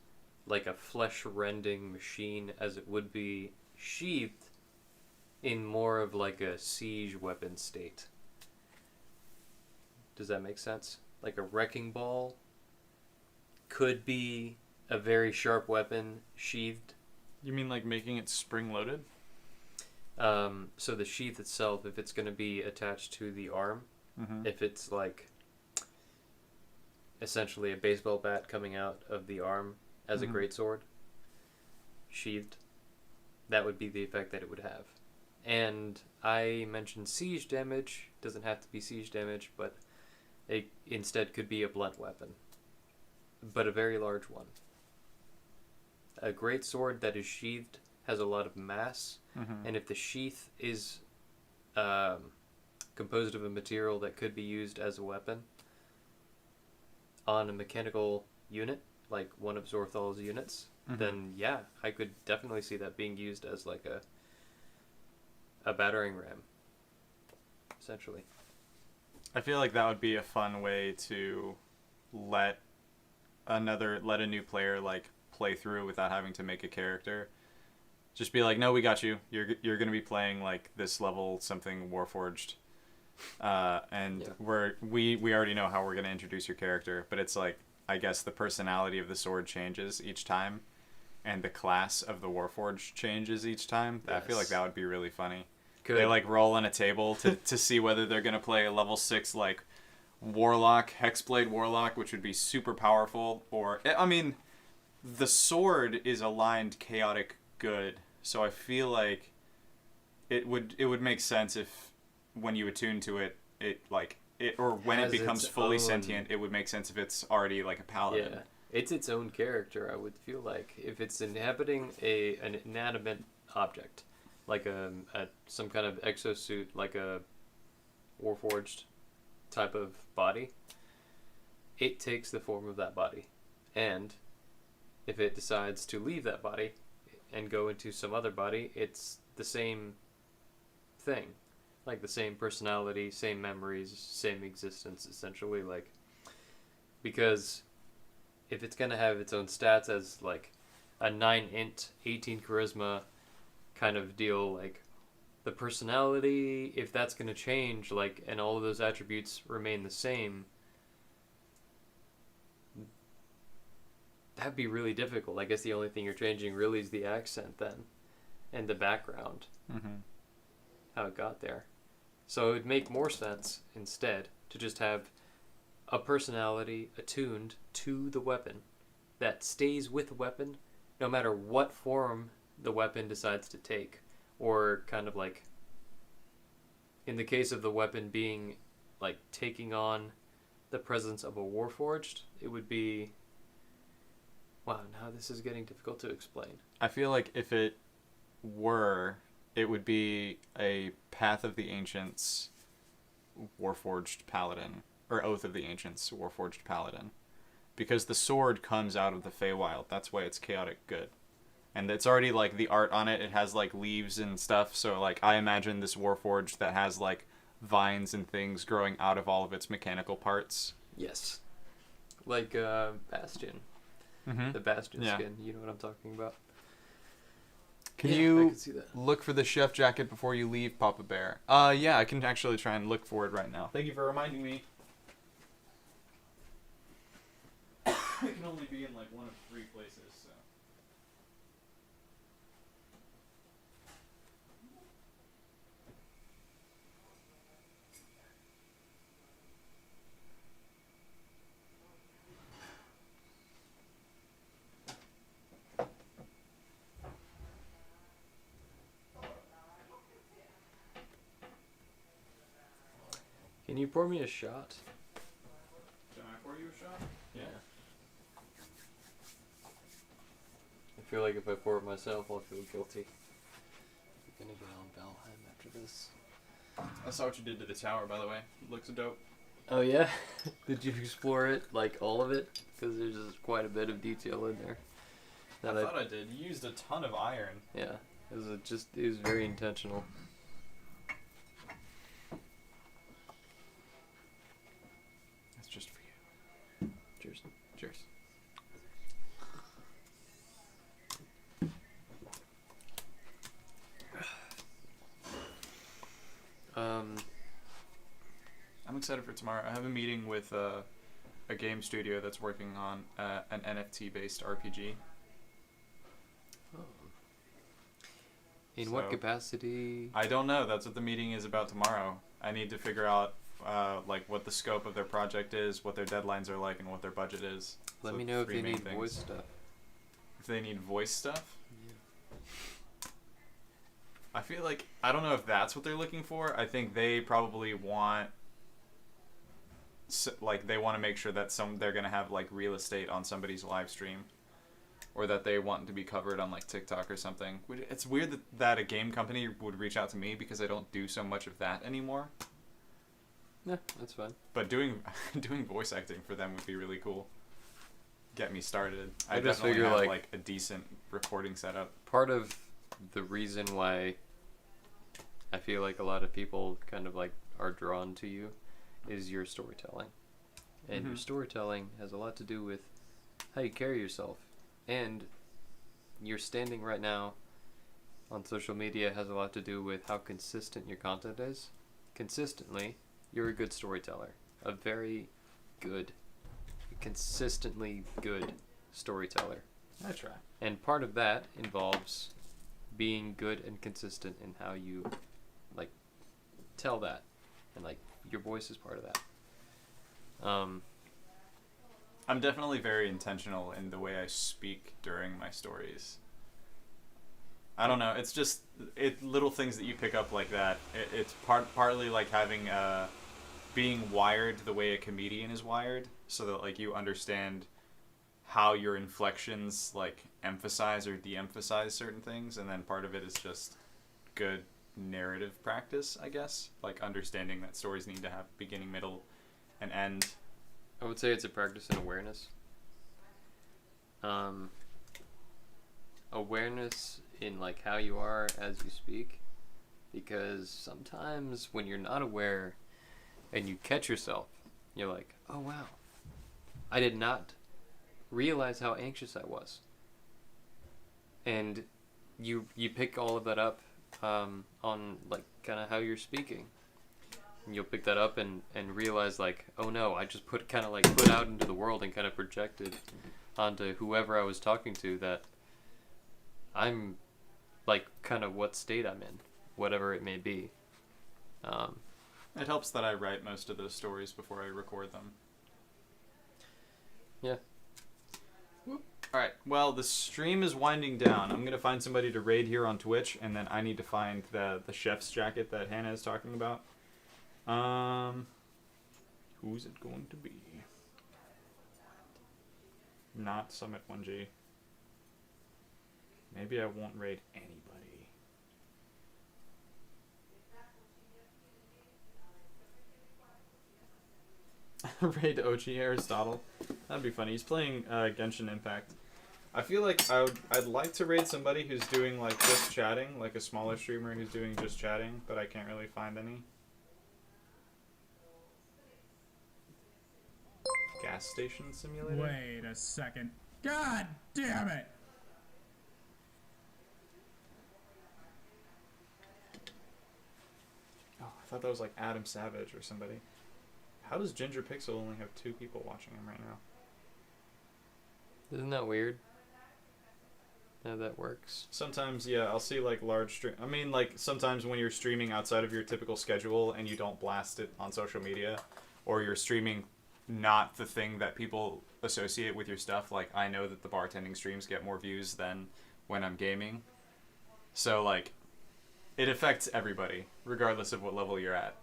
Speaker 5: like a flesh rending machine as it would be sheathed in more of like a siege weapon state. Does that make sense? Like a wrecking ball could be a very sharp weapon sheathed.
Speaker 2: You mean like making it spring loaded?
Speaker 5: So the sheath itself, if it's going to be attached to the arm,
Speaker 2: Mm-hmm.
Speaker 5: if it's like essentially a baseball bat coming out of the arm as
Speaker 2: Mhm.
Speaker 5: a greatsword, sheathed, that would be the effect that it would have. And I mentioned siege damage. Doesn't have to be siege damage, but it instead could be a blunt weapon, but a very large one. A greatsword that is sheathed has a lot of mass,
Speaker 2: Mm-hmm.
Speaker 5: and if the sheath is composed of a material that could be used as a weapon on a mechanical unit, like one of Zorthal's units,
Speaker 2: Mhm.
Speaker 5: then yeah, I could definitely see that being used as like a battering ram, essentially.
Speaker 2: I feel like that would be a fun way to let a new player like play through without having to make a character. Just be like, no, we got you. You're gonna be playing like this level something Warforged, and
Speaker 5: Yeah.
Speaker 2: we already know how we're gonna introduce your character, but it's like I guess the personality of the sword changes each time, and the class of the Warforged changes each time. I feel like
Speaker 5: Yes.
Speaker 2: that would be really funny.
Speaker 5: Good.
Speaker 2: They like roll on a table to see whether they're gonna play a level 6 like warlock, hexblade warlock, which would be super powerful, or I mean, the sword is aligned chaotic good, so I feel like it would make sense if when you attune to it, or when it
Speaker 5: Has
Speaker 2: becomes
Speaker 5: its
Speaker 2: fully
Speaker 5: own-
Speaker 2: sentient, it would make sense if it's already like a paladin.
Speaker 5: Yeah, it's its own character. I would feel like if it's inhabiting an inanimate object, like some kind of exosuit, like a Warforged type of body, it takes the form of that body, and if it decides to leave that body and go into some other body, it's the same thing, like the same personality, same memories, same existence, essentially, like, because if it's going to have its own stats as like a 9 int 18 charisma kind of deal, like the personality, if that's going to change, like, and all of those attributes remain the same, that'd be really difficult. I guess the only thing you're changing really is the accent then, and the background,
Speaker 2: Mm-hmm.
Speaker 5: how it got there. So it would make more sense instead to just have a personality attuned to the weapon that stays with the weapon no matter what form the weapon decides to take. Or kind of like, in the case of the weapon being like taking on the presence of a Warforged, it would be... Wow, now this is getting difficult to explain.
Speaker 2: I feel like if it were, it would be a Path of the Ancients Warforged Paladin, or Oath of the Ancients Warforged Paladin, because the sword comes out of the Feywild. That's why it's chaotic good. And it's already, like, the art on it, it has, like, leaves and stuff, so, like, I imagine this Warforged that has, like, vines and things growing out of all of its mechanical parts.
Speaker 5: Yes. Like Bastion.
Speaker 2: Mm-hmm.
Speaker 5: The Bastion
Speaker 2: Yeah.
Speaker 5: skin. You know what I'm talking about.
Speaker 2: Can
Speaker 5: Yeah, I
Speaker 2: you
Speaker 5: can see that.
Speaker 2: look for the chef jacket before you leave, Papa Bear? Yeah, I can actually try and look for it right now. Thank you for reminding me. It can only be in, like, one of 3 places, so...
Speaker 5: Can you pour me a shot?
Speaker 2: Can I pour you a shot?
Speaker 5: Yeah. I feel like if I pour it myself, I'll feel guilty. I'm gonna get on Valheim after this.
Speaker 2: I saw what you did to the tower, by the way. It looks dope.
Speaker 5: Oh yeah? Did you explore it, like all of it? Because there's just quite a bit of detail in there.
Speaker 2: I thought I did. You used a ton of iron.
Speaker 5: Yeah, it was very intentional.
Speaker 2: That's just for you.
Speaker 5: Cheers.
Speaker 2: Cheers. I'm excited for tomorrow. I have a meeting with a game studio that's working on an NFT-based RPG.
Speaker 5: In what
Speaker 2: So,
Speaker 5: capacity?
Speaker 2: I don't know. That's what the meeting is about tomorrow. I need to figure out like what the scope of their project is, what their deadlines are like, and what their budget is.
Speaker 5: Let
Speaker 2: So
Speaker 5: me know if
Speaker 2: three
Speaker 5: they
Speaker 2: main
Speaker 5: need
Speaker 2: things.
Speaker 5: voice stuff.
Speaker 2: If they need voice stuff.
Speaker 5: Yeah.
Speaker 2: I feel like I don't know if that's what they're looking for. I think they probably want like they want to make sure that they're gonna have like real estate on somebody's live stream, or that they want to be covered on like TikTok or something. It's weird that a game company would reach out to me because I don't do so much of that anymore.
Speaker 5: Yeah, that's fine.
Speaker 2: But doing voice acting for them would be really cool. Get me started.
Speaker 5: I
Speaker 2: I
Speaker 5: just
Speaker 2: definitely
Speaker 5: figure,
Speaker 2: have
Speaker 5: like-
Speaker 2: like a decent recording setup.
Speaker 5: Part of the reason why I feel like a lot of people kind of like are drawn to you is your storytelling. And your storytelling has a lot to do with how you carry yourself. And your standing right now on social media has a lot to do with how consistent your content is. Consistently, you're a good storyteller. A very good, consistently good storyteller.
Speaker 2: I try.
Speaker 5: And part of that involves being good and consistent in how you like tell that, and like your voice is part of that.
Speaker 2: I'm definitely very intentional in the way I speak during my stories. I don't know. It's just little things that you pick up like that. It's partly like having being wired the way a comedian is wired, so that like you understand how your inflections like emphasize or de-emphasize certain things, and then part of it is just good narrative practice, I guess. Like understanding that stories need to have beginning, middle, and end.
Speaker 5: I would say it's a practice in awareness. Awareness in like how you are as you speak, because sometimes when you're not aware and you catch yourself, you're like, oh wow, I did not realize how anxious I was. And you pick all of that up on like kind of how you're speaking. And you'll pick that up and realize like, oh no, I just put out into the world and kind of projected onto whoever I was talking to that I'm like kind of what state I'm in, whatever it may be.
Speaker 2: It helps that I write most of those stories before I record them.
Speaker 5: Yeah.
Speaker 2: Alright, well, the stream is winding down. I'm going to find somebody to raid here on Twitch, and then I need to find the chef's jacket that Hannah is talking about. Who's it going to be? Not Summit 1G. Maybe I won't raid anybody. Raid OG Aristotle. That'd be funny. He's playing Genshin Impact. I feel like I'd like to raid somebody who's doing like just chatting, like a smaller streamer who's doing just chatting, but I can't really find any. Gas station simulator?
Speaker 3: Wait a second. God damn it!
Speaker 2: Oh, I thought that was like Adam Savage or somebody. How does Ginger Pixel only have 2 people watching him right now?
Speaker 5: Isn't that weird? How that works.
Speaker 2: Sometimes, yeah, I'll see like large stream. I mean, like sometimes when you're streaming outside of your typical schedule and you don't blast it on social media, or you're streaming not the thing that people associate with your stuff. Like I know that the bartending streams get more views than when I'm gaming. So like, it affects everybody, regardless of what level you're at.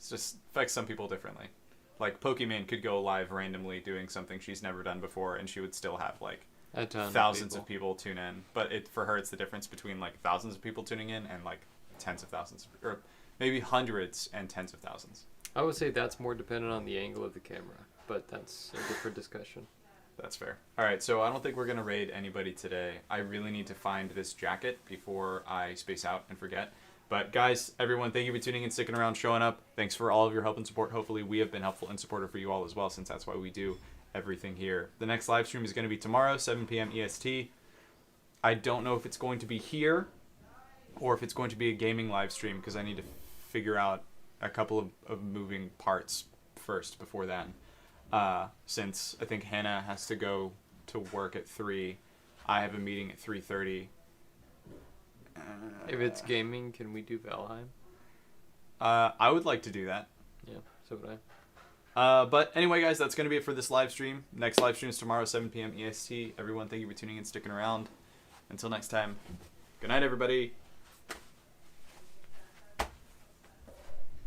Speaker 2: just affects some people differently. Like Pokimane could go live randomly doing something she's never done before, and she would still have like
Speaker 5: A ton
Speaker 2: thousands of people tune in. But for her, it's the difference between like thousands of people tuning in and like tens of thousands, or maybe hundreds and tens of thousands.
Speaker 5: I would say that's more dependent on the angle of the camera, but that's a different discussion.
Speaker 2: That's fair. All right, so I don't think we're gonna raid anybody today. I really need to find this jacket before I space out and forget. But guys, everyone, thank you for tuning in, sticking around, showing up. Thanks for all of your help and support. Hopefully we have been helpful and supportive for you all as well, since that's why we do everything here. The next live stream is going to be tomorrow, 7 p.m. EST. I don't know if it's going to be here or if it's going to be a gaming live stream, because I need to figure out a couple of moving parts first before then. Since I think Hannah has to go to work at 3. I have a meeting at 3:30.
Speaker 5: If it's gaming, can we do Valheim?
Speaker 2: I would like to do that.
Speaker 5: Yeah, so would I.
Speaker 2: But anyway, guys, that's going to be it for this live stream. Next live stream is tomorrow, 7 p.m. EST. Everyone, thank you for tuning in, sticking around. Until next time, good night, everybody.